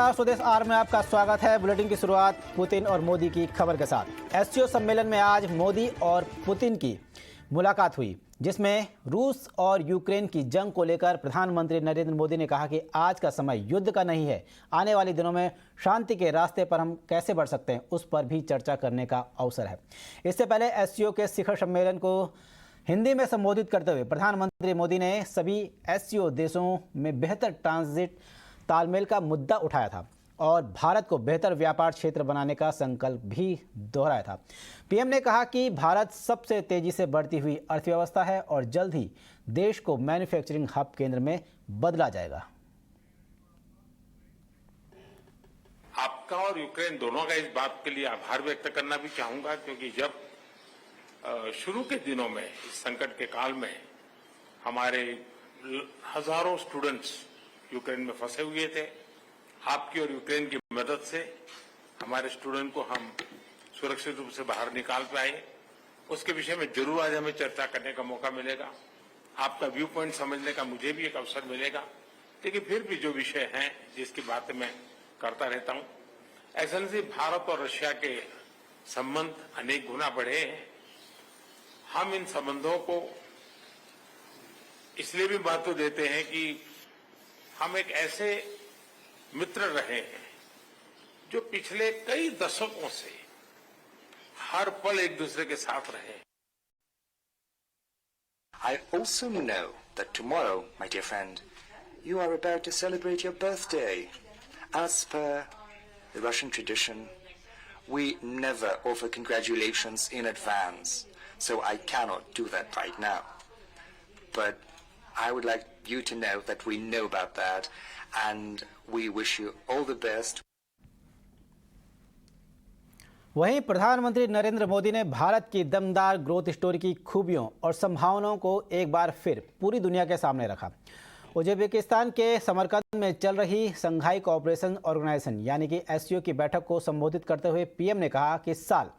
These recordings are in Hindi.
नमस्कार, स्वदेश आर में आपका स्वागत है। बुलेटिन की शुरुआत पुतिन और मोदी की खबर के साथ। एससीओ सम्मेलन में आज मोदी और पुतिन की मुलाकात हुई, जिसमें रूस और यूक्रेन की जंग को लेकर प्रधानमंत्री नरेंद्र मोदी ने कहा कि आज का समय युद्ध का नहीं है, आने वाले दिनों में शांति के रास्ते पर हम कैसे बढ़ सकते हैं, उस पर भी चर्चा करने का अवसर है। इससे पहले एससीओ के शिखर सम्मेलन को हिंदी में संबोधित करते हुए प्रधानमंत्री मोदी ने सभी एससीओ देशों में बेहतर ट्रांजिट तालमेल का मुद्दा उठाया था और भारत को बेहतर व्यापार क्षेत्र बनाने का संकल्प भी दोहराया था। पीएम ने कहा कि भारत सबसे तेजी से बढ़ती हुई अर्थव्यवस्था है और जल्द ही देश को मैन्युफैक्चरिंग हब केंद्र में बदला जाएगा। आपका और यूक्रेन दोनों का इस बात के लिए आभार व्यक्त करना भी चाहूंगा, क्योंकि जब शुरू के दिनों में इस संकट के काल में हमारे हजारों स्टूडेंट्स यूक्रेन में फंसे हुए थे, आपकी और यूक्रेन की मदद से हमारे स्टूडेंट को हम सुरक्षित रूप से बाहर निकाल पाए। उसके विषय में जरूर आज हमें चर्चा करने का मौका मिलेगा, आपका व्यू पॉइंट समझने का मुझे भी एक अवसर मिलेगा। लेकिन फिर भी जो विषय हैं जिसकी बात मैं करता रहता हूं, एक्सेलेंसी, भारत और रशिया के संबंध अनेक गुना बढ़े हैं। हम इन संबंधों को इसलिए भी महत्व देते हैं कि हम एक ऐसे मित्र रहे हैं जो पिछले कई दशकों से हर पल एक दूसरे के साथ रहे। I also know that tomorrow, my dear friend, you are about to celebrate your birthday. As per the Russian tradition, we never offer congratulations in advance, so I cannot do that right now. But I would like you to know that we know about that and we wish you all the best. वहीं प्रधानमंत्री नरेंद्र मोदी ने भारत की दमदार ग्रोथ स्टोरी की खूबियों और संभावनाओं को एक बार फिर पूरी दुनिया के सामने रखा। उज्बेकिस्तान के समरकंद में चल रही संघाई कोऑपरेशन ऑर्गेनाइजेशन यानी कि एससीओ की बैठक को संबोधित करते हुए पीएम ने कहा कि इस साल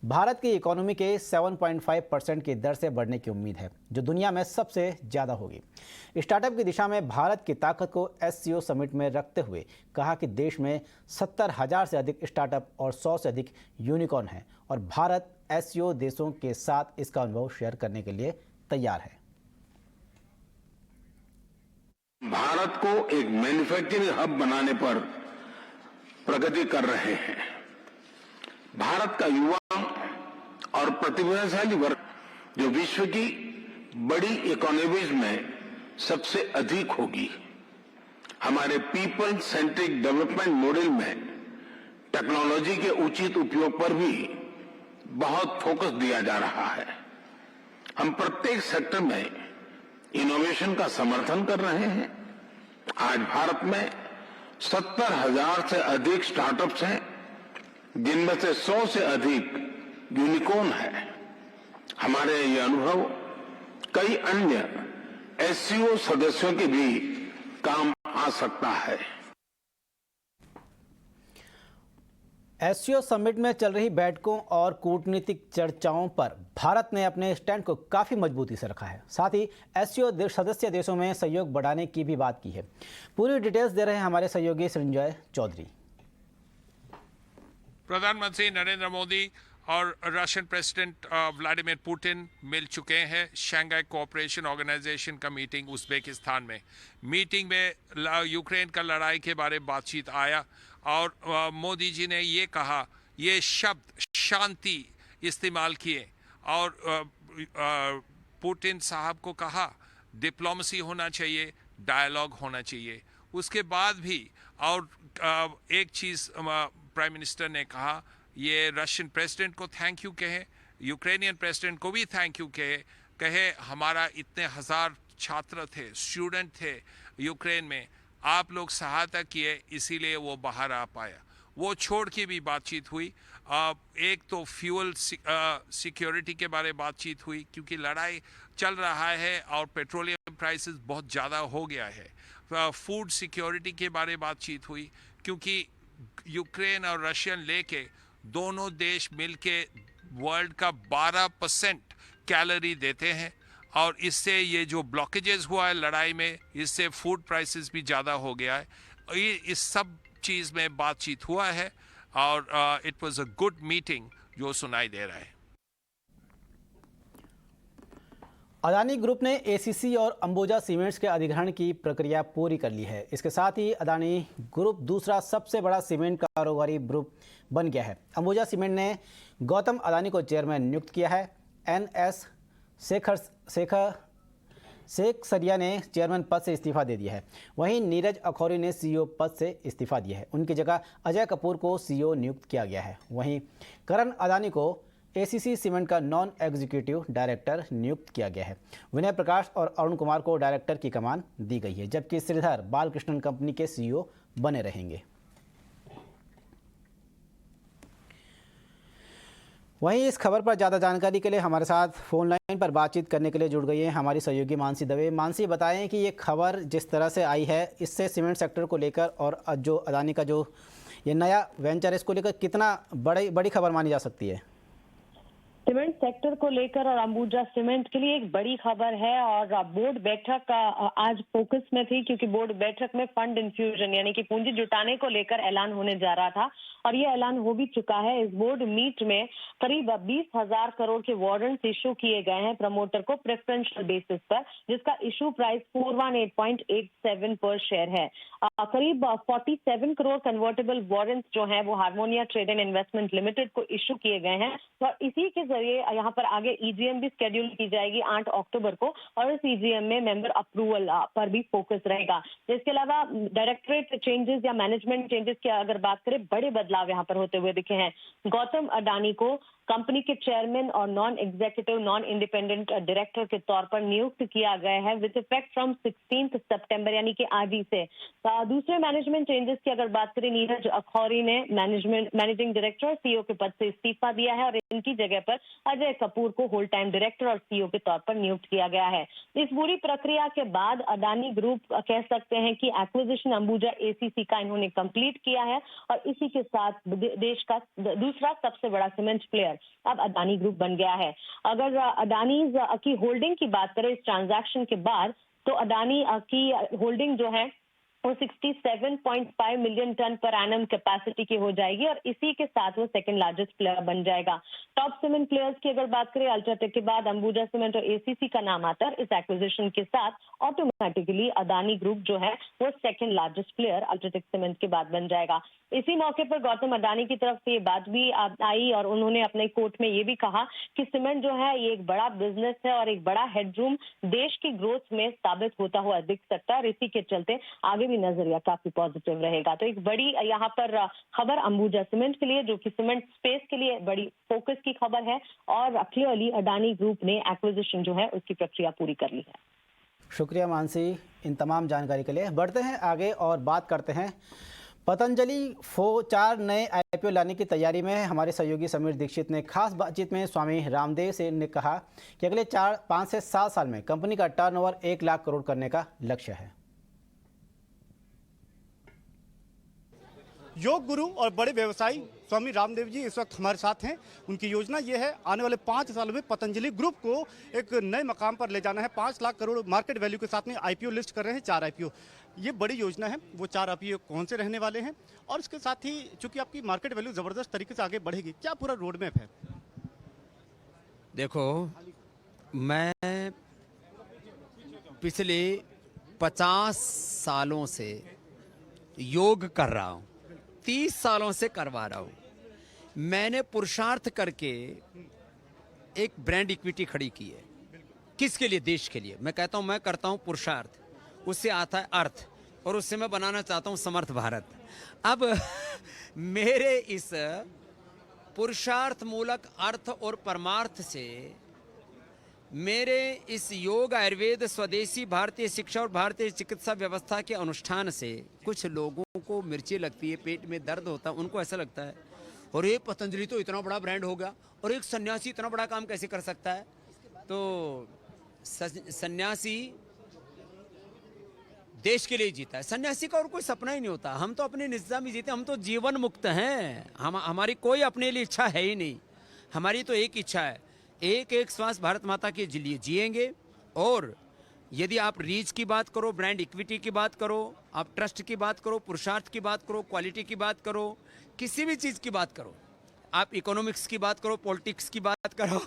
भारत की इकोनॉमी के 7.5% की दर से बढ़ने की उम्मीद है, जो दुनिया में सबसे ज़्यादा होगी। स्टार्टअप की दिशा में भारत की ताकत को एससीओ समिट में रखते हुए कहा कि देश में 70,000 से अधिक स्टार्टअप और 100 से अधिक यूनिकॉर्न हैं और भारत एससीओ देशों के साथ इसका अनुभव शेयर करने के लिए तैयार है। भारत को एक मैन्युफैक्चरिंग हब बनाने पर प्रगति कर रहे हैं। भारत का युवा और प्रतिभाशाली वर्ग, जो विश्व की बड़ी इकोनॉमीज में सबसे अधिक होगी, हमारे पीपल सेंट्रिक डेवलपमेंट मॉडल में टेक्नोलॉजी के उचित उपयोग पर भी बहुत फोकस दिया जा रहा है। हम प्रत्येक सेक्टर में इनोवेशन का समर्थन कर रहे हैं। आज भारत में 70,000 से अधिक स्टार्टअप्स हैं, जिनमें से 100 से अधिक यूनिकॉर्न है। हमारे ये अनुभव कई अन्य एससीओ सदस्यों के भी काम आ सकता है। एससीओ समिट में चल रही बैठकों और कूटनीतिक चर्चाओं पर भारत ने अपने स्टैंड को काफी मजबूती से रखा है। साथ ही एससीओ सदस्य देशों में सहयोग बढ़ाने की भी बात की है। पूरी डिटेल्स दे रहे हैं हमारे सहयोगी संजय चौधरी। प्रधानमंत्री नरेंद्र मोदी और रशियन प्रेसिडेंट व्लादिमीर पुतिन मिल चुके हैं। शंघाई कोऑपरेशन ऑर्गेनाइजेशन का मीटिंग उज्बेकिस्तान में। मीटिंग में यूक्रेन का लड़ाई के बारे में बातचीत आया और मोदी जी ने ये कहा, ये शब्द शांति इस्तेमाल किए और पुतिन साहब को कहा डिप्लोमेसी होना चाहिए, डायलॉग होना चाहिए। उसके बाद भी और एक चीज़ प्राइम मिनिस्टर ने कहा, ये रशियन प्रेसिडेंट को थैंक यू कहे, यूक्रेनियन प्रेसिडेंट को भी थैंक यू कहे हमारा इतने हजार छात्र थे, स्टूडेंट थे यूक्रेन में, आप लोग सहायता किए इसीलिए वो बाहर आ पाया। वो छोड़ के भी बातचीत हुई। एक तो फ्यूल सिक्योरिटी के बारे में बातचीत हुई, क्योंकि लड़ाई चल रहा है और पेट्रोलियम प्राइसेस बहुत ज़्यादा हो गया है। फूड सिक्योरिटी के बारे में बातचीत हुई, क्योंकि यूक्रेन और रशियन लेके दोनों देश मिलके वर्ल्ड का 12% कैलोरी देते हैं और इससे ये जो ब्लॉकेजेस हुआ है लड़ाई में, इससे फूड प्राइसेस भी ज़्यादा हो गया है। इस सब चीज़ में बातचीत हुआ है और it was a good meeting जो सुनाई दे रहा है। अदानी ग्रुप ने एसीसी और अंबुजा सीमेंट्स के अधिग्रहण की प्रक्रिया पूरी कर ली है। इसके साथ ही अदानी ग्रुप दूसरा सबसे बड़ा सीमेंट कारोबारी ग्रुप बन गया है। अंबुजा सीमेंट ने गौतम अदानी को चेयरमैन नियुक्त किया है। एनएस शेख सरिया ने चेयरमैन पद से इस्तीफा दे दिया है। वहीं नीरज अखौरी ने सीईओ पद से इस्तीफा दिया है। उनकी जगह अजय कपूर को सीईओ नियुक्त किया गया है। वहीं करण अदानी को एसीसी सीमेंट का नॉन एग्जीक्यूटिव डायरेक्टर नियुक्त किया गया है। विनय प्रकाश और अरुण कुमार को डायरेक्टर की कमान दी गई है, जबकि श्रीधर बालकृष्णन कंपनी के सीईओ बने रहेंगे। वहीं इस खबर पर ज़्यादा जानकारी के लिए हमारे साथ फोन लाइन पर बातचीत करने के लिए जुड़ गई है हमारी सहयोगी मानसी दवे। मानसी, बताएं कि ये खबर जिस तरह से आई है, इससे सीमेंट सेक्टर को लेकर और जो अदानी का जो ये नया वेंचर है, इसको लेकर कितना बड़ी खबर मानी जा सकती है? सीमेंट सेक्टर को लेकर और अंबुजा सीमेंट के लिए एक बड़ी खबर है और बोर्ड बैठक आज फोकस में थी, क्योंकि बोर्ड बैठक में फंड इन्फ्यूजन यानी कि पूंजी जुटाने को लेकर ऐलान होने जा रहा था और ये ऐलान हो भी चुका है। इस बोर्ड मीट में करीब 20,000 करोड़ के वारंट्स इशू किए गए हैं प्रमोटर को प्रेफरेंशियल बेसिस पर, जिसका इशू प्राइस 418.87 पर शेयर है। करीब 47 करोड़ कन्वर्टेबल वारंट्स जो हैं वो हार्मोनिया ट्रेड एंड इन्वेस्टमेंट लिमिटेड को इशू किए गए हैं और इसी के जरिए यहाँ पर आगे ईजीएम भी शेड्यूल की जाएगी 8 अक्टूबर को और इस ईजीएम में मेंबर अप्रूवल पर भी फोकस रहेगा। इसके अलावा डायरेक्टरेट चेंजेस या मैनेजमेंट चेंजेस की अगर बात करें, बड़े बदलाव यहाँ पर होते हुए दिखे हैं। गौतम अडानी को कंपनी के चेयरमैन और non executive non independent director के तौर पर नियुक्त किया गया है विद इफेक्ट फ्रॉम 16 सितंबर यानी कि आज ही से। दूसरे मैनेजमेंट चेंजेस की अगर बात करें, नीरज अखौरी ने मैनेजिंग डायरेक्टर और सीईओ के पद से इस्तीफा दिया है और इनकी जगह पर अजय कपूर को होल टाइम डायरेक्टर और सीईओ के तौर पर नियुक्त किया गया है। इस पूरी प्रक्रिया के बाद अडानी ग्रुप कह सकते हैं कि एक्विजिशन अंबुजा एसीसी का इन्होंने कंप्लीट किया है और इसी के साथ देश का दूसरा सबसे बड़ा सीमेंट प्लेयर अब अडानी ग्रुप बन गया है। अगर अडानी की होल्डिंग की बात करें इस ट्रांजैक्शन के बाद, तो अडानी की होल्डिंग जो है वो 67.5 million ton per annum capacity की हो जाएगी और इसी के साथ वो सेकंड लार्जेस्ट प्लेयर बन जाएगा। टॉप सीमेंट प्लेयर्स की अगर बात करें, अल्ट्राटेक के बाद अंबुजा सीमेंट और एसीसी का नाम आता है। इस एक्विजिशन के साथ ऑटोमेटिकली अडानी ग्रुप जो है वो second largest player UltraTech cement के बाद बन जाएगा। इसी मौके पर गौतम अडानी की तरफ से ये बात भी आई और उन्होंने अपने कोट में ये भी कहा कि सीमेंट जो है ये एक बड़ा बिजनेस है और एक बड़ा हेडरूम देश की ग्रोथ में साबित होता हुआ दिख सकता है और इसी के चलते आगे भी नजरिया काफी पॉजिटिव रहेगा। तो एक बड़ी यहाँ पर खबर अंबुजा सीमेंट के लिए, जो कि सीमेंट स्पेस के लिए बड़ी फोकस की खबर है और क्लियरली अडानी ग्रुप ने एक्विजिशन जो है उसकी प्रक्रिया पूरी कर ली है। शुक्रिया मानसी इन तमाम जानकारी के लिए। बढ़ते हैं आगे और बात करते हैं पतंजलि 4 नए आईपीओ लाने की तैयारी में है। हमारे सहयोगी समीर दीक्षित ने खास बातचीत में स्वामी रामदेव से ने कहा कि अगले 5 से 7 साल में कंपनी का टर्नओवर 1 लाख करोड़ करने का लक्ष्य है। योग गुरु और बड़े व्यवसायी स्वामी रामदेव जी इस वक्त हमारे साथ हैं। उनकी योजना ये है आने वाले 5 सालों में पतंजलि ग्रुप को एक नए मकाम पर ले जाना है। 5 लाख करोड़ मार्केट वैल्यू के साथ में आईपीओ लिस्ट कर रहे हैं, 4 आईपीओ। ये बड़ी योजना है। वो 4 आईपीओ कौन से रहने वाले हैं और इसके साथ ही चूंकि आपकी मार्केट वैल्यू ज़बरदस्त तरीके से आगे बढ़ेगी, क्या पूरा रोड मैप है? देखो, मैं पिछले 50 सालों से योग कर रहा हूँ, 30 सालों से करवा रहा हूँ। मैंने पुरुषार्थ करके एक ब्रांड इक्विटी खड़ी की है। किसके लिए? देश के लिए। मैं कहता हूँ मैं करता हूँ पुरुषार्थ, उससे आता है अर्थ और उससे मैं बनाना चाहता हूँ समर्थ भारत। अब मेरे इस पुरुषार्थ मूलक अर्थ और परमार्थ से, मेरे इस योग आयुर्वेद स्वदेशी भारतीय शिक्षा और भारतीय चिकित्सा व्यवस्था के अनुष्ठान से कुछ लोगों को मिर्ची लगती है, पेट में दर्द होता है, उनको ऐसा लगता है और ये पतंजलि तो इतना बड़ा ब्रांड हो गया और एक सन्यासी इतना बड़ा काम कैसे कर सकता है। तो सन्यासी देश के लिए जीता है। सन्यासी का और कोई सपना ही नहीं होता। हम तो अपने निष्ठा में जीते, हम तो जीवन मुक्त हैं। हमारी कोई अपने लिए इच्छा है ही नहीं। हमारी तो एक इच्छा है, एक एक श्वास भारत माता के लिए जिएंगे और यदि आप रीच की बात करो, ब्रांड इक्विटी की बात करो, आप ट्रस्ट की बात करो, पुरुषार्थ की बात करो, क्वालिटी की बात करो, किसी भी चीज़ की बात करो, आप इकोनॉमिक्स की बात करो, पॉलिटिक्स की बात करो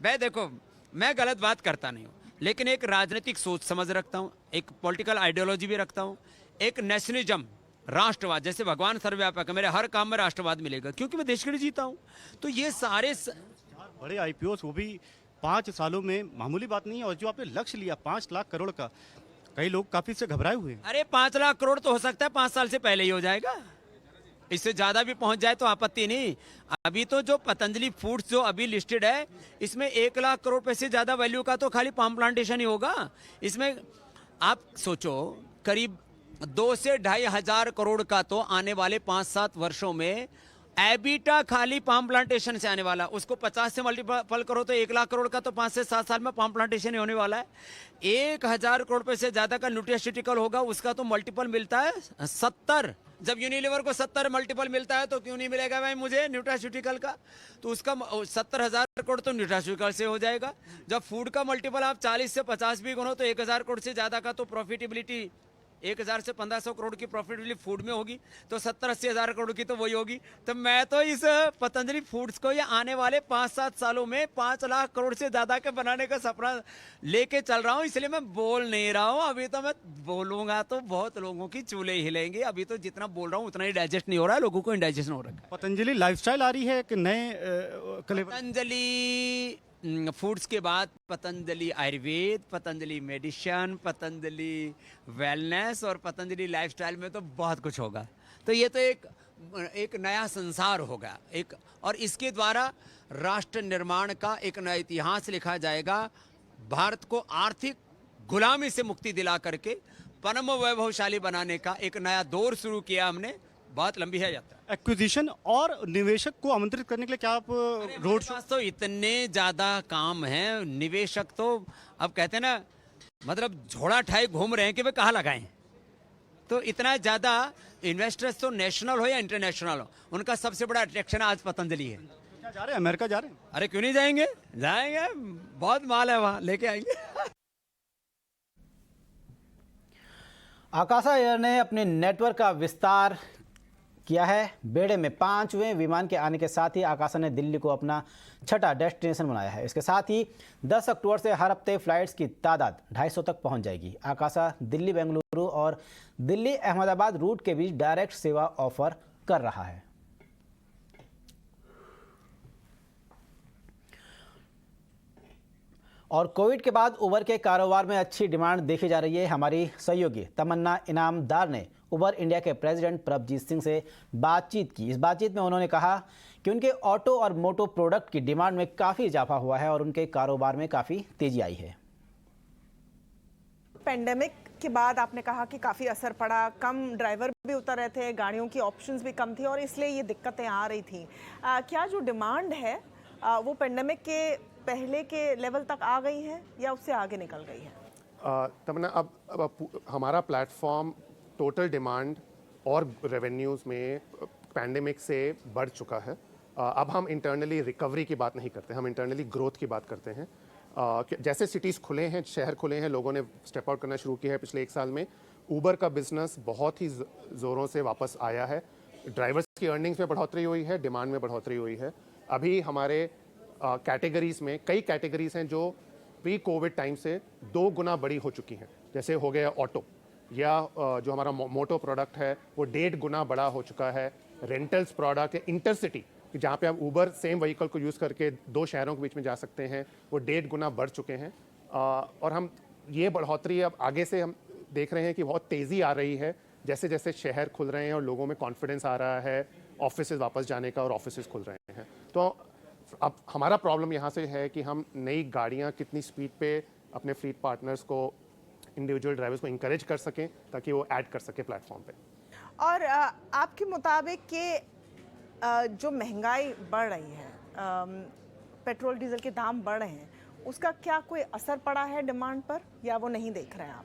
मैं देखो, मैं गलत बात करता नहीं हूँ, लेकिन एक राजनीतिक सोच समझ रखता हूँ, एक पॉलिटिकल आइडियोलॉजी भी रखता हूँ, एक नेशनलिज्म, राष्ट्रवाद, जैसे भगवान सर्वव्यापक है, मेरे हर काम में राष्ट्रवाद मिलेगा क्योंकि मैं देश के लिए जीता हूँ। तो ये सारे बड़े आईपीओस, वो भी 5 सालों में, मामूली बात नहीं है। और जो आपने लक्ष्य लिया 5 लाख करोड़ का, कई लोग काफी से घबराए हुए हैं। अरे 5 लाख करोड़ तो हो सकता है 5 साल से पहले ही हो जाएगा, इससे ज्यादा भी पहुंच जाए तो आपत्ति नहीं। अभी तो जो पतंजलि फूड्स जो अभी लिस्टेड है, इसमें 1 लाख करोड़ रुपए से ज्यादा वैल्यू का तो खाली पाम प्लांटेशन ही होगा। इसमें आप सोचो करीब 2 से 2.5 हजार करोड़ का तो आने वाले 5-7 वर्षों में एबिटा खाली पाम प्लांटेशन से आने वाला। उसको 50 से मल्टीपल करो तो 1 लाख करोड़ का तो 5 से 7 साल में पाम प्लांटेशन ही होने वाला है। 1,000 करोड़ रुपए से ज्यादा का न्यूट्रास्यूटिकल होगा, उसका तो मल्टीपल मिलता है 70। जब यूनिलीवर को 70 मल्टीपल मिलता है तो क्यों नहीं मिलेगा भाई मुझे न्यूट्रास्यूटिकल का? तो उसका 70,000 करोड़ तो न्यूट्रास्यूटिकल से हो जाएगा। जब फूड का मल्टीपल आप 40 से 50 भी गुनो तो 1,000 करोड़ से ज्यादा का तो प्रॉफिटेबिलिटी, 1,000 से 1,500 करोड़ की प्रॉफिटेबिलिटी फूड में होगी, तो 70-80 हजार करोड़ की तो वही होगी। तो मैं तो इस पतंजलि फूड्स को ये आने वाले 5-7 सालों में 5 लाख करोड़ से ज्यादा के बनाने का सपना लेके चल रहा हूँ, इसलिए मैं बोल नहीं रहा हूँ। अभी तो मैं बोलूंगा तो बहुत लोगों की चूल्हे हिलेंगे। अभी तो जितना बोल रहा हूँ उतना ही डाइजेस्ट नहीं हो रहा है, लोगों को इंडाइजेशन हो रखा है। पतंजलि लाइफस्टाइल आ रही है कि नए पतंजलि फूड्स के बाद पतंजलि आयुर्वेद, पतंजलि मेडिसिन, पतंजलि वेलनेस और पतंजलि लाइफस्टाइल में तो बहुत कुछ होगा। तो ये तो एक नया संसार होगा एक, और इसके द्वारा राष्ट्र निर्माण का एक नया इतिहास लिखा जाएगा। भारत को आर्थिक गुलामी से मुक्ति दिला करके परम वैभवशाली बनाने का एक नया दौर शुरू किया हमने। बहुत लंबी है यात्रा। एक्विजिशन और निवेशक को आमंत्रित करने के लिए क्या आप रोड शो? तो इतने ज्यादा काम हैं, निवेशक तो अब कहते हैं ना, मतलब झोड़ा ठाए घूम रहे हैं कि वे कहाँ लगाएं। तो इतना ज्यादा इन्वेस्टर्स तो नेशनल हो या इंटरनेशनल हो, उनका सबसे बड़ा अट्रैक्शन आज पतंजलि है। क्या जा रहे हैं, अमेरिका जा रहे हैं? अरे क्यों नहीं जाएंगे, जाएंगे, बहुत माल है वहां, लेके आएंगे। आकाशा एयर ने अपने नेटवर्क का विस्तार किया है। बेड़े में 5वें विमान के आने के साथ ही आकाशा ने दिल्ली को अपना छठा डेस्टिनेशन बनाया है। इसके साथ ही 10 अक्टूबर से हर हफ्ते फ्लाइट्स की तादाद 250 तक पहुंच जाएगी। आकाशा दिल्ली बेंगलुरु और दिल्ली अहमदाबाद रूट के बीच डायरेक्ट सेवा ऑफर कर रहा है। और कोविड के बाद उबर के कारोबार में अच्छी डिमांड देखी जा रही है। हमारी सहयोगी तमन्ना इनामदार ने उबर इंडिया के प्रेसिडेंट प्रभजीत सिंह से बातचीत की। इस बातचीत में उन्होंने कहा कि उनके ऑटो और मोटो प्रोडक्ट की डिमांड में काफ़ी इजाफा हुआ है और उनके कारोबार में काफ़ी तेजी आई है। पेंडेमिक के बाद आपने कहा कि काफ़ी असर पड़ा, कम ड्राइवर भी उतर रहे थे, गाड़ियों की ऑप्शंस भी कम थी और इसलिए ये दिक्कतें आ रही थी। क्या जो डिमांड है वो पेंडेमिक के पहले के लेवल तक आ गई है या उससे आगे निकल गई है? तमन्ना, अब हमारा प्लेटफॉर्म टोटल डिमांड और रेवेन्यूज़ में पैंडेमिक से बढ़ चुका है। अब हम इंटरनली रिकवरी की बात नहीं करते, हम इंटरनली ग्रोथ की बात करते हैं। जैसे सिटीज़ खुले हैं, शहर खुले हैं, लोगों ने स्टेप आउट करना शुरू किया है पिछले 1 साल में, ऊबर का बिजनेस बहुत ही ज़ोरों से वापस आया है। ड्राइवर्स की अर्निंग्स में बढ़ोतरी हुई है, डिमांड में बढ़ोतरी हुई है। अभी हमारे कैटेगरीज़ में कई कैटेगरीज़ हैं जो प्री कोविड टाइम से 2 गुना बड़ी हो चुकी हैं। जैसे हो गया ऑटो, या जो हमारा मोटो प्रोडक्ट है वो 1.5 गुना बड़ा हो चुका है। रेंटल्स प्रोडक्ट है, इंटरसिटी, जहाँ पे हम ऊबर सेम व्हीकल को यूज़ करके 2 शहरों के बीच में जा सकते हैं, वो 1.5 गुना बढ़ चुके हैं। और हम ये बढ़ोतरी अब आगे से हम देख रहे हैं कि बहुत तेज़ी आ रही है जैसे जैसे शहर खुल रहे हैं और लोगों में कॉन्फिडेंस आ रहा है ऑफिस वापस जाने का और ऑफिस खुल रहे हैं। तो अब हमारा प्रॉब्लम यहाँ से है कि हम नई गाड़ियाँ कितनी स्पीड पे अपने फ्लीट पार्टनर्स को, इंडिविजुअल ड्राइवर्स को इंकरेज कर सकें ताकि वो ऐड कर सके प्लेटफॉर्म पे। और आपके मुताबिक कि जो महंगाई बढ़ रही है, पेट्रोल डीजल के दाम बढ़ रहे हैं, उसका क्या कोई असर पड़ा है डिमांड पर या वो नहीं देख रहे हैं आप?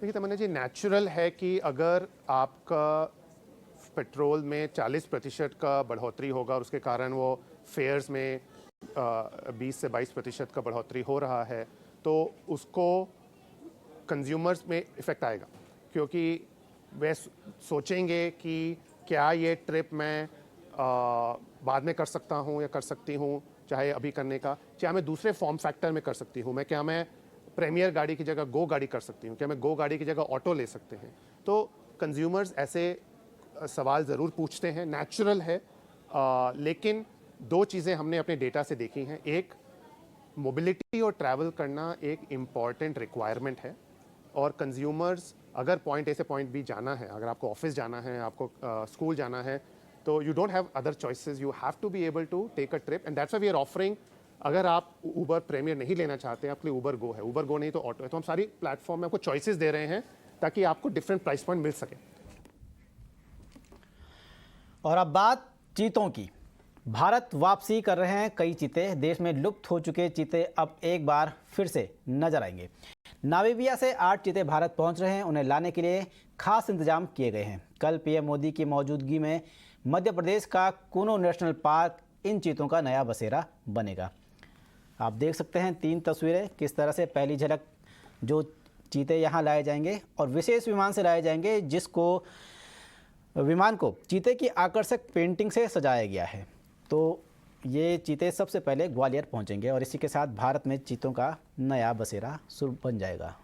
देखिए तमन्ना जी, नेचुरल है कि अगर आपका पेट्रोल में 40% का बढ़ोतरी होगा और उसके कारण वो फेयर्स में 20 से 22% का बढ़ोतरी हो रहा है, तो उसको कंज्यूमर्स में इफ़ेक्ट आएगा, क्योंकि वे सोचेंगे कि क्या ये ट्रिप मैं बाद में कर सकता हूँ या कर सकती हूँ, चाहे अभी करने का, क्या मैं दूसरे फॉर्म फैक्टर में कर सकती हूँ, क्या मैं प्रीमियर गाड़ी की जगह गो गाड़ी कर सकती हूँ, क्या मैं गो गाड़ी की जगह ऑटो ले सकते हैं। तो कंज्यूमर्स ऐसे सवाल ज़रूर पूछते हैं, नेचुरल है, लेकिन दो चीज़ें हमने अपने डेटा से देखी हैं। एक, मोबिलिटी और ट्रैवल करना एक इम्पॉर्टेंट रिक्वायरमेंट है, और कंज्यूमर्स अगर पॉइंट ए से पॉइंट बी जाना है, अगर आपको ऑफिस जाना है, आपको स्कूल जाना है, तो you don't have other choices, you have to be able to take a trip, and that's why we are offering. अगर आप ऊबर प्रीमियर नहीं लेना चाहते, आपके लिए ऊबर गो है, ऊबर गो नहीं तो ऑटो है, तो हम सारी प्लेटफॉर्म में आपको चॉइसेस दे रहे हैं ताकि आपको डिफरेंट प्राइस पॉइंट मिल सके। और अब बात चीतों की। भारत वापसी कर रहे हैं कई चीते। देश में लुप्त हो चुके चीते अब एक बार फिर से नजर आएंगे। नामीबिया से 8 चीते भारत पहुंच रहे हैं। उन्हें लाने के लिए खास इंतजाम किए गए हैं। कल पीएम मोदी की मौजूदगी में मध्य प्रदेश का कूनो नेशनल पार्क इन चीतों का नया बसेरा बनेगा। आप देख सकते हैं 3 तस्वीरें, किस तरह से पहली झलक जो चीते यहाँ लाए जाएंगे और विशेष विमान से लाए जाएंगे, जिसको विमान को चीते की आकर्षक पेंटिंग से सजाया गया है। तो ये चीते सबसे पहले ग्वालियर पहुंचेंगे और इसी के साथ भारत में चीतों का नया बसेरा शुरू बन जाएगा।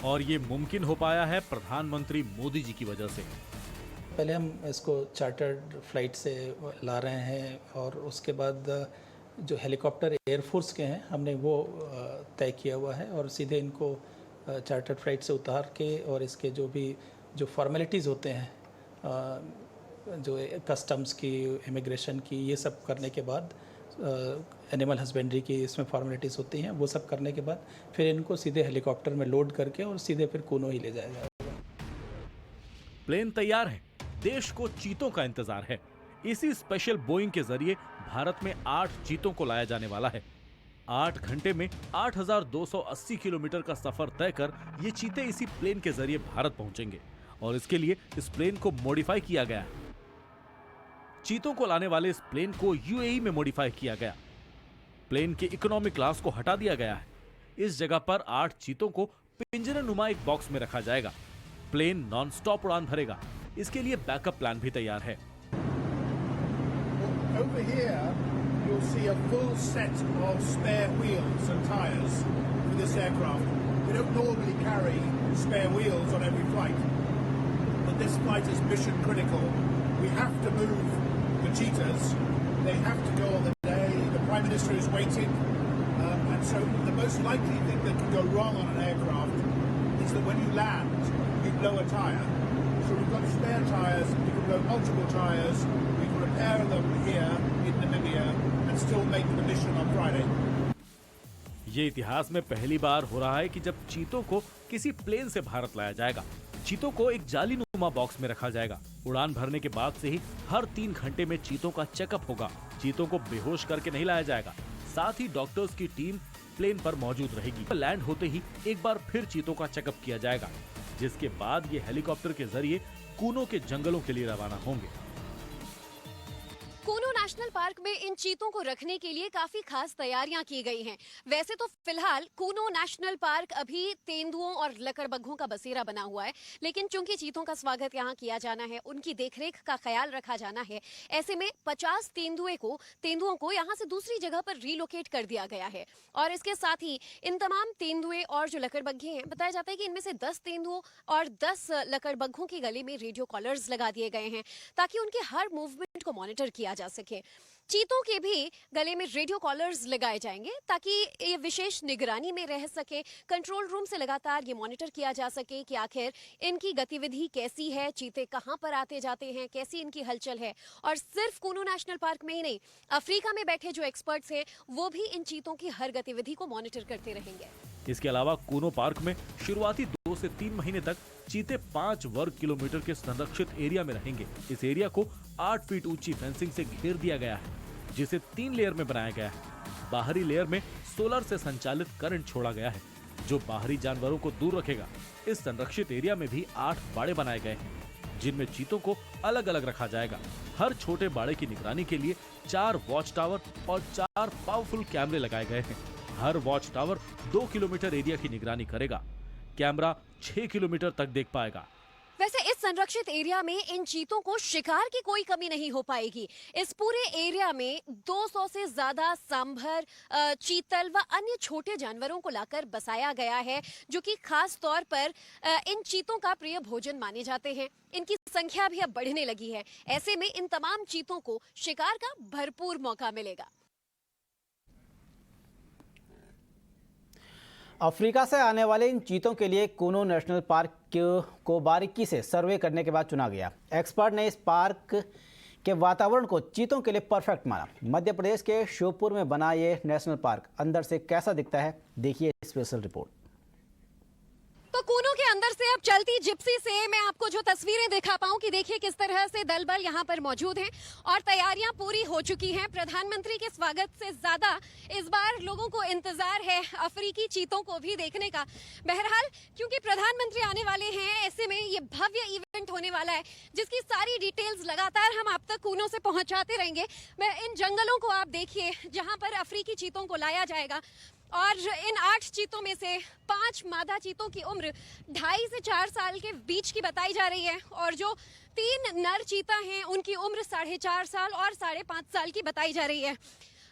और ये मुमकिन हो पाया है प्रधानमंत्री मोदी जी की वजह से। पहले हम इसको चार्टर्ड फ्लाइट से ला रहे हैं और उसके बाद जो हेलीकॉप्टर एयरफोर्स के हैं हमने वो तय किया हुआ है और सीधे इनको चार्टर्ड फ्लाइट से उतार के और इसके जो फॉर्मेलिटीज़ होते हैं, जो कस्टम्स की, इमिग्रेशन की, ये सब करने के बाद, एनिमल हस्बेंड्री की इसमें फॉर्मेलिटीज़ होती हैं, वो सब करने के बाद फिर इनको सीधे हेलीकॉप्टर में लोड करके और सीधे फिर कूनो ही ले जाया जाएगा। प्लेन तैयार है, देश को चीतों का इंतजार है। इसी स्पेशल बोइंग के जरिए भारत में 8 चीतों को लाया जाने वाला है। 8 घंटे में 8,280 किलोमीटर का सफर तय कर ये चीते इसी प्लेन के जरिए भारत पहुंचेंगे और इसके लिए इस प्लेन को मॉडिफाई किया गया है। चीतों को लाने वाले इस प्लेन को यूएई में मॉडिफाई किया गया। प्लेन के इकोनॉमी क्लास को हटा दिया गया है। इस जगह पर 8 चीतों को पिंजरे-नुमा एक बॉक्स में रखा जाएगा। प्लेन नॉन स्टॉप उड़ान भरेगा। इसके लिए बैकअप प्लान भी तैयार है। Over here, you'll see a full set of spare wheels and tires for this aircraft. We don't normally carry spare wheels on every flight, but this flight is mission critical. We have to move the cheetahs. They have to go on the day. The Prime Minister is waiting. And so the most likely thing that can go wrong on an aircraft is that when you land, you blow a tire. So we've got spare tires. We can blow multiple tires. We can repair them here in Namibia and still make the mission on Friday. ये इतिहास में पहली बार हो रहा है कि जब चीतों को किसी प्लेन से भारत लाया जाएगा। चीतों को एक जालीनुमा बॉक्स में रखा जाएगा। उड़ान भरने के बाद से ही हर 3 घंटे में चीतों का चेकअप होगा। चीतों को बेहोश करके नहीं लाया जाएगा। साथ ही डॉक्टर्स की टीम प्लेन पर मौजूद रहेगी। लैंड होते ही एक बार फिर चीतों का चेकअप किया जाएगा, जिसके बाद ये हेलीकॉप्टर के जरिए कूनो के जंगलों के लिए रवाना होंगे। कूनो नेशनल पार्क में इन चीतों को रखने के लिए काफी खास तैयारियां की गई हैं। वैसे तो फिलहाल कूनो नेशनल पार्क अभी तेंदुओं और लकड़बग्घों का बसेरा बना हुआ है, लेकिन चूंकि चीतों का स्वागत यहाँ किया जाना है, उनकी देखरेख का ख्याल रखा जाना है, ऐसे में 50 तेंदुओं को यहाँ से दूसरी जगह पर रिलोकेट कर दिया गया है। और इसके साथ ही इन तमाम तेंदुए और जो लकड़बग्घे हैं, बताया जाता है कि इनमें से 10 तेंदुओं और 10 लकड़बग्घों के गले में रेडियो कॉलर्स लगा दिए गए हैं ताकि उनके हर मूवमेंट को मॉनिटर किया जा सके। चीतों के भी गले में रेडियो कॉलर्स लगाए जाएंगे ताकि ये विशेष निगरानी में रह सके। कंट्रोल रूम से लगातार ये मॉनिटर किया जा सके कि आखिर इनकी गतिविधि कैसी है, चीते कहां पर आते जाते हैं, कैसी इनकी हलचल है। और सिर्फ कूनो नेशनल पार्क में ही नहीं, अफ्रीका में बैठे जो एक्सपर्ट्स हैं वो भी इन चीतों की हर गतिविधि को मॉनिटर करते रहेंगे। इसके अलावा कूनो पार्क में शुरुआती 2 से 3 महीने तक चीते 5 वर्ग किलोमीटर के संरक्षित एरिया में रहेंगे। इस एरिया को 8 फीट ऊंची फेंसिंग से घेर दिया गया है, जिसे 3 लेयर में बनाया गया है। बाहरी लेयर में सोलर से संचालित करंट छोड़ा गया है, जो बाहरी जानवरों को दूर रखेगा। इस संरक्षित एरिया में भी 8 बाड़े बनाए गए हैं, जिनमें चीतों को अलग अलग रखा जाएगा। हर छोटे बाड़े की निगरानी के लिए 4 वॉच टावर और 4 पावरफुल कैमरे लगाए गए हैं। हर वॉच टावर 2 किलोमीटर एरिया की निगरानी करेगा। कैमरा 6 किलोमीटर तक देख पाएगा। वैसे इस संरक्षित एरिया में इन चीतों को शिकार की कोई कमी नहीं हो पाएगी। इस पूरे एरिया में 200 से ज्यादा सांभर, चीतल व अन्य छोटे जानवरों को लाकर बसाया गया है, जो कि खास तौर पर इन चीतों का प्रिय भोजन माने जाते हैं। इनकी संख्या भी अब बढ़ने लगी है। ऐसे में इन तमाम चीतों को शिकार का भरपूर मौका मिलेगा। अफ्रीका से आने वाले इन चीतों के लिए कूनो नेशनल पार्क को बारीकी से सर्वे करने के बाद चुना गया। एक्सपर्ट ने इस पार्क के वातावरण को चीतों के लिए परफेक्ट माना। मध्य प्रदेश के श्योपुर में बना ये नेशनल पार्क अंदर से कैसा दिखता है, देखिए स्पेशल रिपोर्ट। तो कूनो के अंदर से अब चलती जिप्सी से मैं आपको जो तस्वीरें दिखा पाऊं कि देखिए किस तरह से दल बल यहाँ पर मौजूद हैं और तैयारियां पूरी हो चुकी हैं। प्रधानमंत्री के स्वागत से ज्यादा इस बार लोगों को इंतजार है अफ्रीकी चीतों को भी देखने का। बहरहाल क्योंकि प्रधानमंत्री आने वाले हैं, ऐसे में ये भव्य इवेंट होने वाला है, जिसकी सारी डिटेल्स लगातार हम आप तक कूनो से पहुंचाते रहेंगे। मैं इन जंगलों को आप देखिए जहाँ पर अफ्रीकी चीतों को लाया जाएगा और इन 8 चीतों में से 5 मादा चीतों की उम्र 2.5 से 4 साल के बीच की बताई जा रही है और जो 3 नर चीता हैं उनकी उम्र 4.5 साल और 5.5 साल की बताई जा रही है।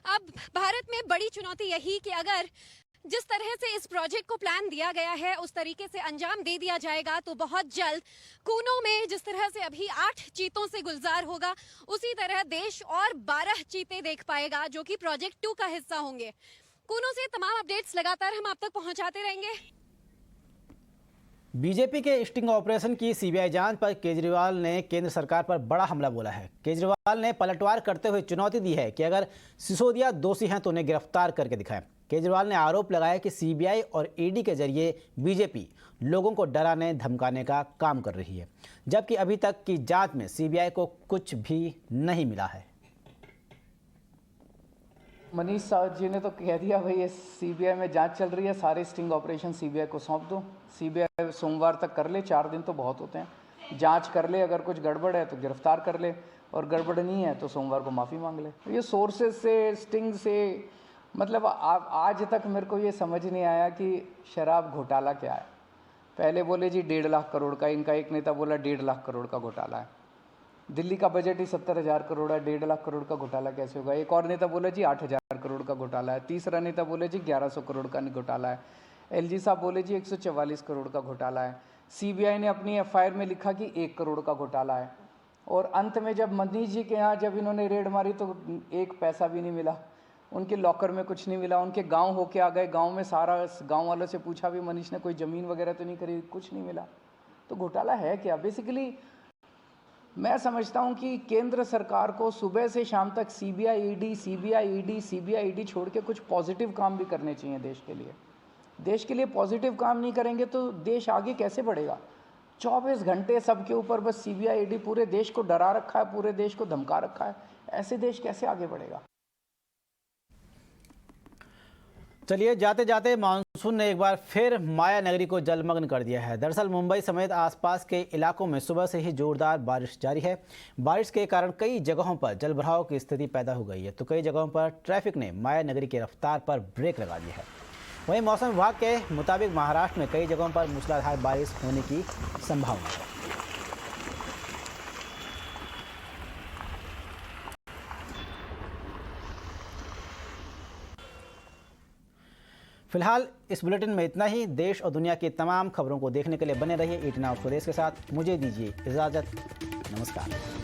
अब भारत में बड़ी चुनौती यही कि अगर जिस तरह से इस प्रोजेक्ट को प्लान दिया गया है उस तरीके से अंजाम दे दिया जाएगा तो बहुत जल्द कूनो में जिस तरह से अभी 8 चीतों से गुलजार होगा, उसी तरह देश और 12 चीते देख पाएगा जो कि प्रोजेक्ट 2 का हिस्सा होंगे। कूनो से तमाम अपडेट्स लगातार हम आप तक पहुंचाते रहेंगे। बीजेपी के स्टिंग ऑपरेशन की सीबीआई जांच पर केजरीवाल ने केंद्र सरकार पर बड़ा हमला बोला है। केजरीवाल ने पलटवार करते हुए चुनौती दी है कि अगर सिसोदिया दोषी हैं तो उन्हें गिरफ्तार करके दिखाएं। केजरीवाल ने आरोप लगाया कि सीबीआई और ईडी के जरिए बीजेपी लोगों को डराने धमकाने का काम कर रही है, जबकि अभी तक की जांच में सीबीआई को कुछ भी नहीं मिला है। मनीष साहब जी ने तो कह दिया भाई ये सीबीआई में जांच चल रही है, सारे स्टिंग ऑपरेशन सीबीआई को सौंप दो। सीबीआई सोमवार तक कर ले, 4 दिन तो बहुत होते हैं। जांच कर ले, अगर कुछ गड़बड़ है तो गिरफ्तार कर ले और गड़बड़ नहीं है तो सोमवार को माफ़ी मांग ले। ये सोर्सेज से, स्टिंग से, मतलब आज तक मेरे को ये समझ नहीं आया कि शराब घोटाला क्या है। पहले बोले जी 1.5 लाख करोड़ का, इनका एक नेता बोला 1.5 लाख करोड़ का घोटाला है। दिल्ली का बजट ही 70,000 करोड़ है, 1.5 लाख करोड़ का घोटाला कैसे होगा। एक और नेता बोला जी 8,000 करोड़ का घोटाला है। तीसरा नेता बोले जी 1100 करोड़ का घोटाला है। एलजी साहब बोले जी 144 करोड़ का घोटाला है। सीबीआई ने अपनी एफआईआर में लिखा कि 1 करोड़ का घोटाला है। और अंत में जब मनीष जी के यहाँ जब इन्होंने रेड मारी तो 1 पैसा भी नहीं मिला, उनके लॉकर में कुछ नहीं मिला। उनके गाँव होके आ गए, गाँव में सारा गाँव वालों से पूछा भी मनीष ने कोई ज़मीन वगैरह तो नहीं खरीदी, कुछ नहीं मिला। तो घोटाला है क्या? बेसिकली मैं समझता हूं कि केंद्र सरकार को सुबह से शाम तक सीबीआई ईडी छोड़ के कुछ पॉजिटिव काम भी करने चाहिए देश के लिए। देश के लिए पॉजिटिव काम नहीं करेंगे तो देश आगे कैसे बढ़ेगा। 24 घंटे सबके ऊपर बस सीबीआई ईडी पूरे देश को डरा रखा है, पूरे देश को धमका रखा है। ऐसे देश कैसे आगे बढ़ेगा। चलिए, जाते जाते मानसून ने एक बार फिर माया नगरी को जलमग्न कर दिया है। दरअसल मुंबई समेत आसपास के इलाकों में सुबह से ही जोरदार बारिश जारी है। बारिश के कारण कई जगहों पर जलभराव की स्थिति पैदा हो गई है, तो कई जगहों पर ट्रैफिक ने माया नगरी की रफ्तार पर ब्रेक लगा दी है। वहीं मौसम विभाग के मुताबिक महाराष्ट्र में कई जगहों पर मूसलाधार बारिश होने की संभावना है। फिलहाल इस बुलेटिन में इतना ही। देश और दुनिया की तमाम खबरों को देखने के लिए बने रहिए 18 नाउ स्वदेश के साथ। मुझे दीजिए इजाजत। नमस्कार।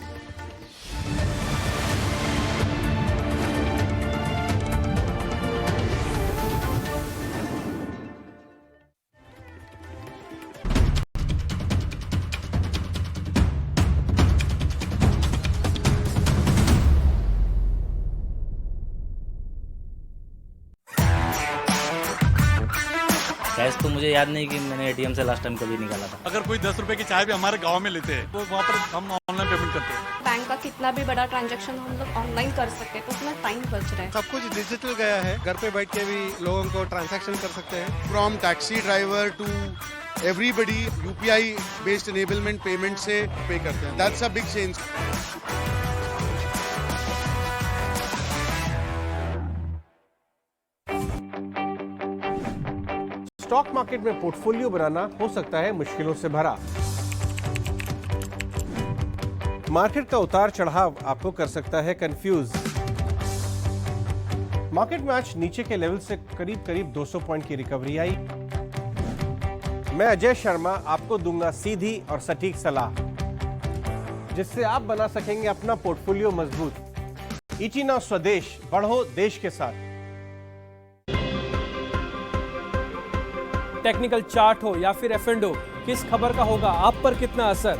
कैश तो मुझे याद नहीं कि मैंने एटीएम से लास्ट टाइम कभी निकाला था। अगर कोई 10 रुपए की चाय भी हमारे गांव में लेते हैं तो वहाँ पर हम ऑनलाइन पेमेंट करते हैं। बैंक का कितना भी बड़ा ट्रांजैक्शन हम लोग ऑनलाइन कर सकते हैं, तो उसमें टाइम बच रहा है। सब कुछ डिजिटल गया है, घर पे बैठ के भी लोगों को ट्रांजैक्शन कर सकते हैं। From taxi driver to everybody UPI based enablement payment से पे करते हैं। That's a big change. Stock market में पोर्टफोलियो बनाना हो सकता है मुश्किलों से भरा। मार्केट का उतार चढ़ाव आपको कर सकता है कंफ्यूज। मार्केट में आज नीचे के लेवल से करीब 200 पॉइंट की रिकवरी आई। मैं अजय शर्मा आपको दूंगा सीधी और सटीक सलाह, जिससे आप बना सकेंगे अपना पोर्टफोलियो मजबूत। ईटी नाउ स्वदेश, बढ़ो देश के साथ। टेक्निकल चार्ट हो या फिर एफ&ओ, किस खबर का होगा आप पर कितना असर?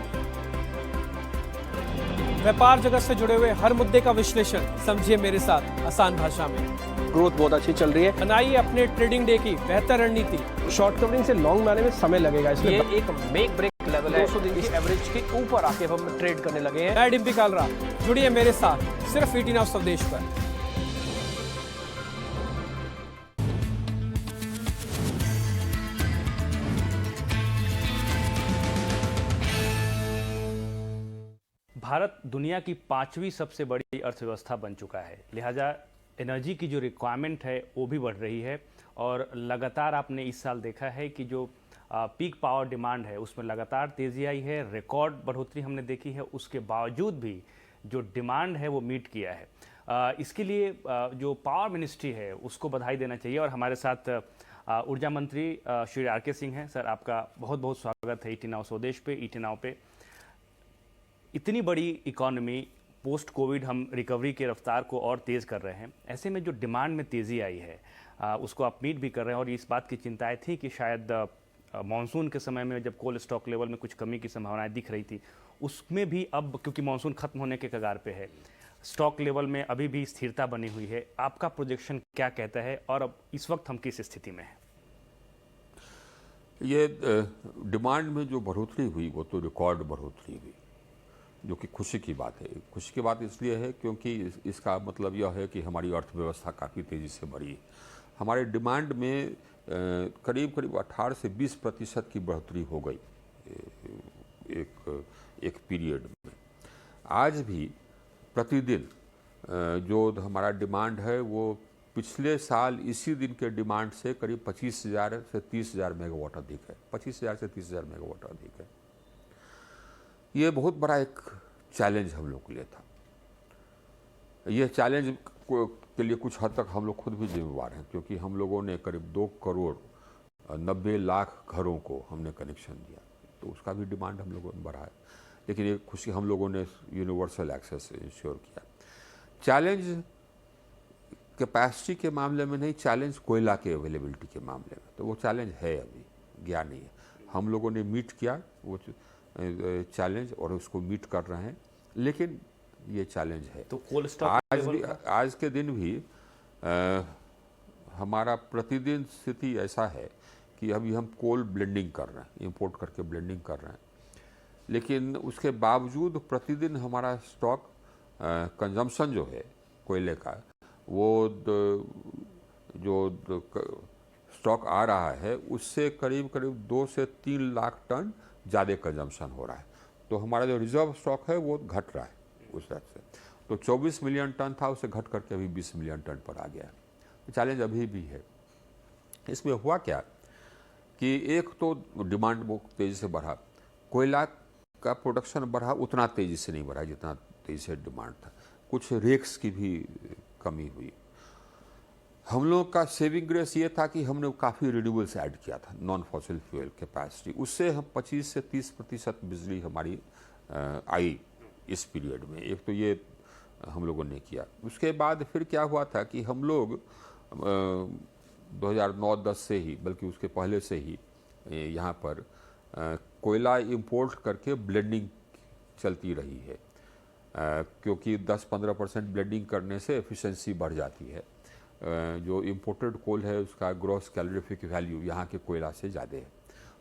व्यापार जगत से जुड़े हुए हर मुद्दे का विश्लेषण समझिए मेरे साथ आसान भाषा में। ग्रोथ बहुत अच्छी चल रही है। बनाइए अपने ट्रेडिंग डे की बेहतर रणनीति। शॉर्ट कवरिंग से लॉन्ग में आने में समय लगेगा, इसलिए ये एक मेक ब्रेक लेवल है। 200 दिन की एवरेज के ऊपर आके हम ट्रेड करने लगे हैं। मैं डिम्पी कालरा, जुड़िए मेरे साथ सिर्फ ईटी नाउ स्वदेश पर। भारत दुनिया की 5वीं सबसे बड़ी अर्थव्यवस्था बन चुका है, लिहाजा एनर्जी की जो रिक्वायरमेंट है वो भी बढ़ रही है। और लगातार आपने इस साल देखा है कि जो पीक पावर डिमांड है उसमें लगातार तेज़ी आई है, रिकॉर्ड बढ़ोतरी हमने देखी है। उसके बावजूद भी जो डिमांड है वो मीट किया है। इसके लिए जो पावर मिनिस्ट्री है उसको बधाई देना चाहिए। और हमारे साथ ऊर्जा मंत्री श्री आर.के. सिंह हैं। सर, आपका बहुत बहुत स्वागत है ईटी नाउ स्वदेश पे, ईटी नाउ पे। इतनी बड़ी इकोनॉमी पोस्ट कोविड, हम रिकवरी की रफ्तार को और तेज़ कर रहे हैं। ऐसे में जो डिमांड में तेज़ी आई है उसको आप मीट भी कर रहे हैं। और इस बात की चिंताएं थी कि शायद मानसून के समय में जब कोल्ड स्टॉक लेवल में कुछ कमी की संभावनाएं दिख रही थी, उसमें भी अब क्योंकि मानसून खत्म होने के कगार पे है, स्टॉक लेवल में अभी भी स्थिरता बनी हुई है। आपका प्रोजेक्शन क्या कहता है और अब इस वक्त हम किस स्थिति में हैं? ये डिमांड में जो बढ़ोतरी हुई वो तो रिकॉर्ड बढ़ोतरी हुई, जो कि खुशी की बात है। खुशी की बात इसलिए है क्योंकि इसका मतलब यह है कि हमारी अर्थव्यवस्था काफ़ी तेज़ी से बढ़ी। हमारे डिमांड में करीब 18 से 20% की बढ़ोतरी हो गई एक पीरियड में। आज भी प्रतिदिन जो हमारा डिमांड है वो पिछले साल इसी दिन के डिमांड से करीब 25,000 से 30,000 मेगावाट अधिक है। 25,000 से 30,000 मेगावाट अधिक है। ये बहुत बड़ा एक चैलेंज हम लोग के लिए था। ये चैलेंज के लिए कुछ हद तक हम लोग खुद भी जिम्मेवार हैं, क्योंकि हम लोगों ने करीब 2 करोड़ 90 लाख घरों को हमने कनेक्शन दिया, तो उसका भी डिमांड हम लोगों ने बढ़ाया। लेकिन ये खुशी हम लोगों ने यूनिवर्सल एक्सेस इंश्योर किया। चैलेंज कैपेसिटी के मामले में नहीं, चैलेंज कोयला के अवेलेबिलिटी के मामले में, तो वो चैलेंज है, अभी गया नहीं है। हम लोगों ने मीट किया वो चैलेंज और उसको मीट कर रहे हैं, लेकिन ये चैलेंज है। तो कोल्ड स्टॉक आज के दिन भी हमारा प्रतिदिन स्थिति ऐसा है कि अभी हम कोल ब्लेंडिंग कर रहे हैं, इंपोर्ट करके ब्लेंडिंग कर रहे हैं, लेकिन उसके बावजूद प्रतिदिन हमारा स्टॉक कंजम्पशन जो है कोयले का वो जो स्टॉक आ रहा है उससे करीब करीब 2 से 3 लाख टन ज़्यादा कंजम्पशन हो रहा है। तो हमारा जो रिजर्व स्टॉक है वो घट रहा है उस तरह से। तो 24 मिलियन टन था, उसे घट करके अभी 20 मिलियन टन पर आ गया है। तो चैलेंज अभी भी है। इसमें हुआ क्या कि एक तो डिमांड बहुत तेज़ी से बढ़ा, कोयला का प्रोडक्शन बढ़ा, उतना तेज़ी से नहीं बढ़ा जितना तेज़ी से डिमांड था। कुछ रेक्स की भी कमी हुई। हम लोग का सेविंग ग्रेस ये था कि हमने काफ़ी रिन्यूएबल्स ऐड किया था, नॉन फॉसिल फ्यूल कैपेसिटी, उससे हम 25 से 30% बिजली हमारी आई इस पीरियड में। एक तो ये हम लोगों ने किया। उसके बाद फिर क्या हुआ था कि हम लोग 2009-10 से ही, बल्कि उसके पहले से ही यहाँ पर कोयला इंपोर्ट करके ब्लेंडिंग चलती रही है, क्योंकि 10-15% ब्लेंडिंग करने से एफिशिएंसी बढ़ जाती है। जो इम्पोर्टेड कोल है उसका ग्रॉस कैलोरीफिक वैल्यू यहाँ के कोयला से ज़्यादा है,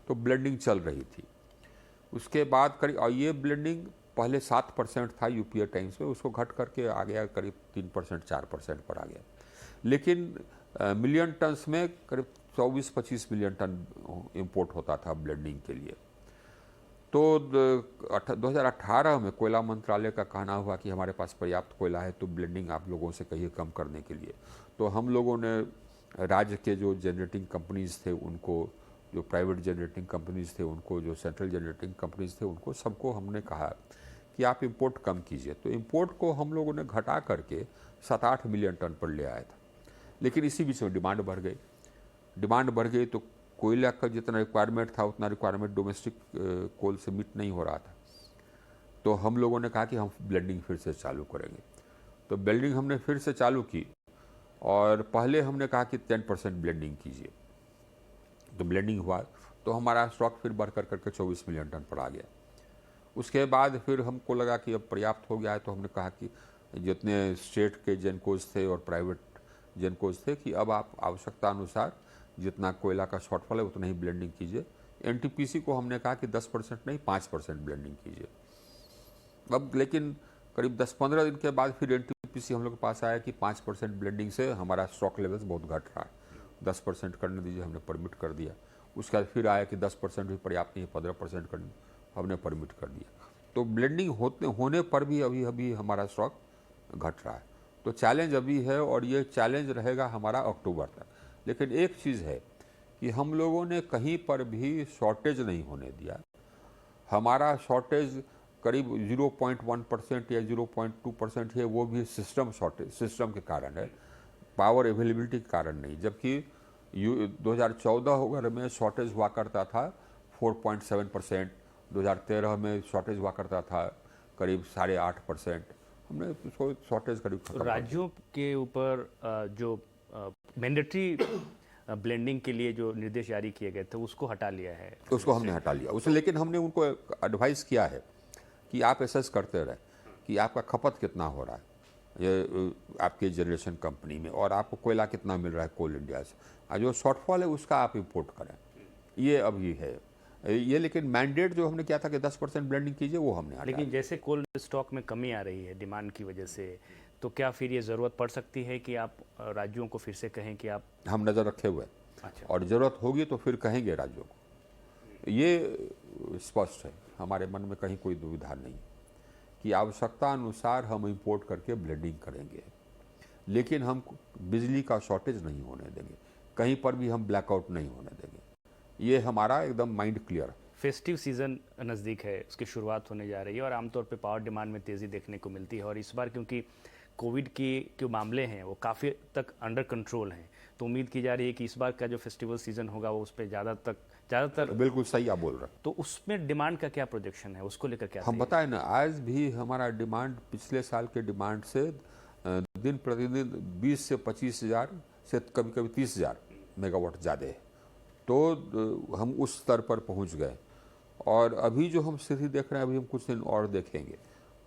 तो ब्लेंडिंग चल रही थी। उसके बाद करीब, और ये ब्लेंडिंग पहले 7% था यूपीए टाइम्स में, उसको घट करके आ गया करीब 3% 4% पर आ गया। लेकिन मिलियन टन्स में करीब 24-25 मिलियन टन इंपोर्ट होता था ब्लेंडिंग के लिए। तो 2018 में कोयला मंत्रालय का कहना हुआ कि हमारे पास पर्याप्त कोयला है, तो ब्लेंडिंग आप लोगों से कहिए कम करने के लिए। तो हम लोगों ने राज्य के जो जनरेटिंग कंपनीज़ थे उनको, जो प्राइवेट जनरेटिंग कंपनीज़ थे उनको, जो सेंट्रल जनरेटिंग कंपनीज़ थे उनको, सबको हमने कहा कि आप इंपोर्ट कम कीजिए। तो इंपोर्ट को हम लोगों ने घटा करके 7-8 मिलियन टन पर ले आया था। लेकिन इसी बीच में डिमांड बढ़ गई। डिमांड बढ़ गई तो कोयला का जितना रिक्वायरमेंट था उतना रिक्वायरमेंट डोमेस्टिक कोल से मीट नहीं हो रहा था। तो हम लोगों ने कहा कि हम ब्लेंडिंग फिर से चालू करेंगे। तो ब्लेंडिंग हमने फिर से चालू की, और पहले हमने कहा कि 10% ब्लेंडिंग कीजिए। तो ब्लेंडिंग हुआ तो हमारा स्टॉक फिर बढ़ कर करके 24 मिलियन टन पर आ गया। उसके बाद फिर हमको लगा कि अब पर्याप्त हो गया है, तो हमने कहा कि जितने स्टेट के जेनकोज थे और प्राइवेट जेनकोज थे कि अब आप आवश्यकता अनुसार जितना कोयला का शॉर्टफॉल है उतना ही ब्लेंडिंग कीजिए। एनटीपीसी को हमने कहा कि 10% नहीं 5% ब्लेंडिंग कीजिए। अब लेकिन करीब 10-15 दिन के बाद फिर एनटीपीसी हम लोग के पास आया कि 5% ब्लेंडिंग से हमारा स्टॉक लेवल्स बहुत घट रहा है, 10% करने दीजिए। हमने परमिट कर दिया। उसके बाद फिर आया कि 10% भी पर्याप्त नहीं है, 15% करने, हमने परमिट कर दिया। तो ब्लेंडिंग होने पर भी अभी हमारा स्टॉक घट रहा है। तो चैलेंज अभी है, और ये चैलेंज रहेगा हमारा अक्टूबर तक। लेकिन एक चीज़ है कि हम लोगों ने कहीं पर भी शॉर्टेज नहीं होने दिया। हमारा शॉर्टेज करीब 0.1% या 0.2% है, वो भी सिस्टम शॉर्टेज, सिस्टम के कारण है, पावर अवेलेबिलिटी के कारण नहीं। जबकि 2014 वगैरह में शॉर्टेज हुआ करता था 4.7%, 2013 में शॉर्टेज हुआ करता था करीब 8.5%। हमने उसको शॉर्टेज करीब खत्म कर दिया। राज्यों के ऊपर जो मैंडेटरी ब्लेंडिंग के लिए जो निर्देश जारी किए गए थे उसको हटा लिया है। उसको हमने हटा लिया उसे। लेकिन हमने उनको एडवाइस किया है कि आप एसेस करते रहे कि आपका खपत कितना हो रहा है ये आपके जनरेशन कंपनी में, और आपको कोयला कितना मिल रहा है कोल इंडिया से, और जो शॉर्टफॉल है उसका आप इंपोर्ट करें। ये अभी है ये। लेकिन मैंडेट जो हमने किया था कि 10% ब्लेंडिंग कीजिए, वो हमने हटा। लेकिन जैसे कोल स्टॉक में कमी आ रही है डिमांड की वजह से, तो क्या फिर ये ज़रूरत पड़ सकती है कि आप राज्यों को फिर से कहें कि आप? हम नज़र रखे हुए हैं। अच्छा। और ज़रूरत होगी तो फिर कहेंगे राज्यों को। ये स्पष्ट है, हमारे मन में कहीं कोई दुविधा नहीं कि आवश्यकता अनुसार हम इंपोर्ट करके ब्लेंडिंग करेंगे। लेकिन हम बिजली का शॉर्टेज नहीं होने देंगे, कहीं पर भी हम ब्लैकआउट नहीं होने देंगे। ये हमारा एकदम माइंड क्लियर। फेस्टिव सीज़न नज़दीक है, उसकी शुरुआत होने जा रही है, और आमतौर पे पावर डिमांड में तेज़ी देखने को मिलती है। और इस बार क्योंकि कोविड की जो मामले हैं वो काफ़ी तक अंडर कंट्रोल हैं, तो उम्मीद की जा रही है कि इस बार का जो फेस्टिवल सीज़न होगा वो उस पर ज़्यादातर। बिल्कुल सही आप बोल रहे हैं। तो उसमें डिमांड का क्या प्रोजेक्शन है, उसको लेकर क्या? हम बताएं ना, आज भी हमारा डिमांड पिछले साल के डिमांड से दिन प्रतिदिन 20 से 25 हज़ार से कभी कभी 30 हज़ार मेगावाट ज़्यादा है। तो हम उस स्तर पर पहुंच गए। और अभी जो हम स्थिति देख रहे हैं, अभी हम कुछ दिन और देखेंगे,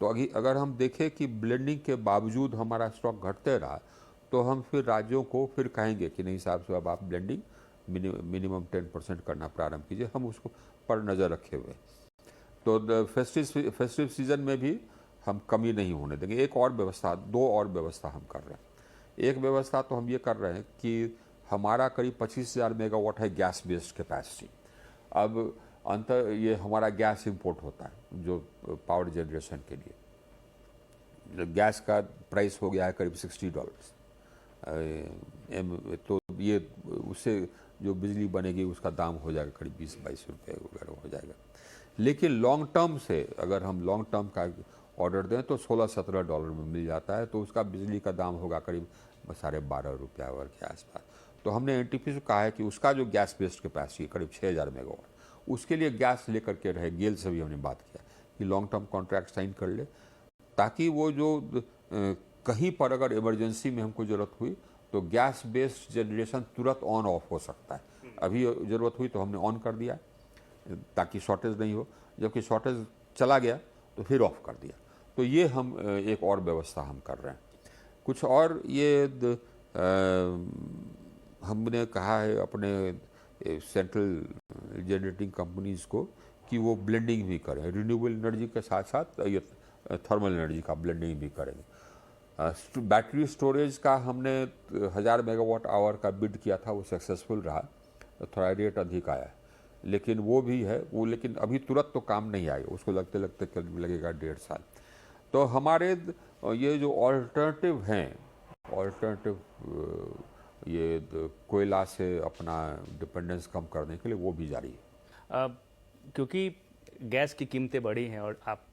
तो अगर हम देखें कि ब्लेंडिंग के बावजूद हमारा स्टॉक घटते रहा, तो हम फिर राज्यों को फिर कहेंगे कि नहीं साहब, अब आप ब्लेंडिंग मिनिमम 10% करना प्रारंभ कीजिए। हम उसको पर नज़र रखे हुए। तो फेस्टिव सीजन में भी हम कमी नहीं होने देंगे। एक और व्यवस्था, 2 और व्यवस्था हम कर रहे हैं। एक व्यवस्था तो हम ये कर रहे हैं कि हमारा करीब 25,000 मेगावाट है गैस बेस्ड कैपेसिटी। अब अंतर ये हमारा गैस इंपोर्ट होता है जो पावर जनरेशन के लिए, गैस का प्राइस हो गया है करीब $60। तो ये उससे जो बिजली बनेगी उसका दाम हो जाएगा करीब 20-22 रुपये वगैरह हो जाएगा। लेकिन लॉन्ग टर्म से अगर हम लॉन्ग टर्म का ऑर्डर दें तो $16-17 में मिल जाता है, तो उसका बिजली का दाम होगा करीब ₹12.5 और के आसपास। तो हमने एनटीपीसी को कहा है कि उसका जो गैस बेस्ड कैपेसिटी करीब 6,000 मेगावाट, उसके लिए गैस लेकर के रहे। गेल से भी हमने बात किया कि लॉन्ग टर्म कॉन्ट्रैक्ट साइन कर ले, ताकि वो जो कहीं पर अगर इमरजेंसी में हमको ज़रूरत हुई तो गैस बेस्ड जनरेशन तुरंत ऑन ऑफ हो सकता है। अभी ज़रूरत हुई तो हमने ऑन कर दिया ताकि शॉर्टेज नहीं हो, जबकि शॉर्टेज चला गया तो फिर ऑफ कर दिया। तो ये हम एक और व्यवस्था हम कर रहे हैं। कुछ और ये हमने कहा है अपने सेंट्रल जनरेटिंग कंपनीज़ को कि वो ब्लेंडिंग भी करें, रिन्यूएबल एनर्जी के साथ साथ ये थर्मल एनर्जी का ब्लेंडिंग भी करेंगे। बैटरी स्टोरेज का हमने 1000 मेगावाट आवर का बिड किया था, वो सक्सेसफुल रहा, तो थोड़ा रेट अधिक आया, लेकिन वो भी है वो, लेकिन अभी तुरंत तो काम नहीं आएगा, उसको लगते लगते लगेगा 1.5 साल। तो हमारे ये जो ऑल्टरनेटिव हैं, ऑल्टरनेटिव ये कोयला से अपना डिपेंडेंस कम करने के लिए वो भी जारी है। क्योंकि गैस की कीमतें बढ़ी हैं और आप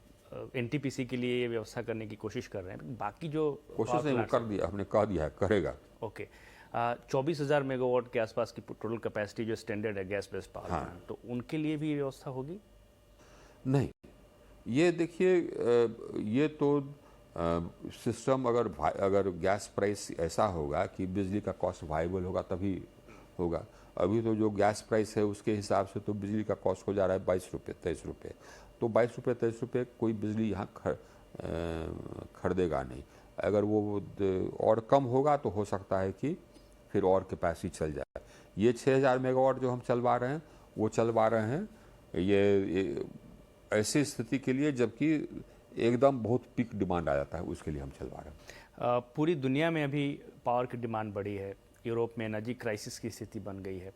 एनटीपीसी के लिए ये व्यवस्था करने की कोशिश कर रहे हैं, बाकी जो कोशिश है वो कर दिया, हमने कह दिया है करेगा। ओके, 24,000 मेगावाट के आसपास की टोटल कैपेसिटी जो स्टैंडर्ड है गैस बेस्ड पावर, हाँ। तो उनके लिए भी व्यवस्था होगी? नहीं, ये देखिए ये तो सिस्टम अगर गैस प्राइस ऐसा होगा कि बिजली का कॉस्ट वाइबल होगा तभी होगा। अभी तो जो गैस प्राइस है उसके हिसाब से तो बिजली का कॉस्ट हो जा रहा है 22 रुपये 23 रुपये, तो 22 रुपये 23 रुपये कोई बिजली यहाँ खरीदेगा नहीं। अगर वो और कम होगा तो हो सकता है कि फिर और कैपेसिटी चल जाए। ये 6,000 मेगावाट जो हम चलवा रहे हैं वो चलवा रहे हैं ये ऐसी स्थिति के लिए जबकि एकदम बहुत पीक डिमांड आ जाता है, उसके लिए हम चलवा रहे हैं। पूरी दुनिया में अभी पावर की डिमांड बढ़ी है, यूरोप में एनर्जी क्राइसिस की स्थिति बन गई है।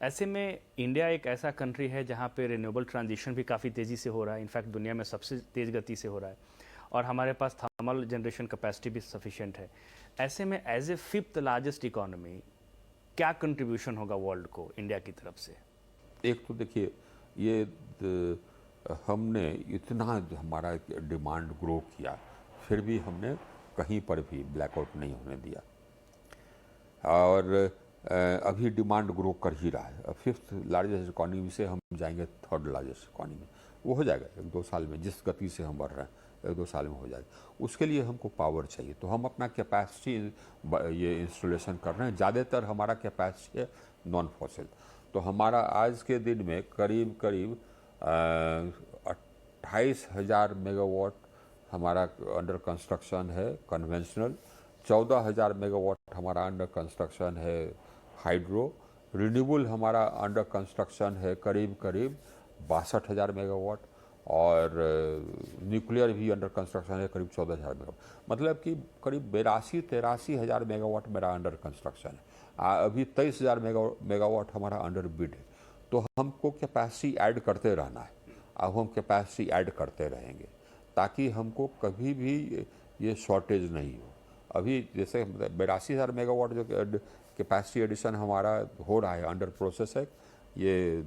ऐसे में इंडिया एक ऐसा कंट्री है जहाँ पे रिन्यूएबल ट्रांजिशन भी काफ़ी तेज़ी से हो रहा है, इनफैक्ट दुनिया में सबसे तेज़ गति से हो रहा है, और हमारे पास थर्मल जनरेशन कैपेसिटी भी सफिशिएंट है। ऐसे में as a 5th largest economy क्या कंट्रीब्यूशन होगा वर्ल्ड को इंडिया की तरफ से? एक तो देखिए ये हमने इतना हमारा डिमांड ग्रो किया, फिर भी हमने कहीं पर भी ब्लैकआउट नहीं होने दिया, और अभी डिमांड ग्रो कर ही रहा है। 5th लार्जेस्ट इकॉनमी से हम जाएंगे 3rd लार्जेस्ट इकॉनमी, वो हो जाएगा 1-2 साल में, जिस गति से हम बढ़ रहे हैं 1-2 साल में हो जाएगा। उसके लिए हमको पावर चाहिए, तो हम अपना कैपेसिटी ये इंस्टॉलेशन कर रहे हैं। ज़्यादातर हमारा कैपेसिटी है नॉन फॉसिल, तो हमारा आज के दिन में करीब 28,000 मेगावाट हमारा अंडर कंस्ट्रक्शन है कन्वेंशनल, 14,000 मेगावाट हमारा अंडर कंस्ट्रक्शन है हाइड्रो, रिन्यूएबल हमारा अंडर कंस्ट्रक्शन है करीब 62,000 मेगावाट, और न्यूक्लियर भी अंडर कंस्ट्रक्शन है करीब 14,000 मेगावाट। मतलब कि करीब 82-83,000 मेगावाट मेरा अंडर कंस्ट्रक्शन है। अभी 23,000 मेगावाट हमारा अंडर बिड है। तो हमको कैपेसिटी ऐड करते रहना है, अब हम कैपेसिटी ऐड करते रहेंगे ताकि हमको कभी भी ये शॉर्टेज नहीं हो। अभी जैसे 82,000 मेगावाट जो कैपेसिटी एडिशन हमारा हो रहा है अंडर प्रोसेस है, ये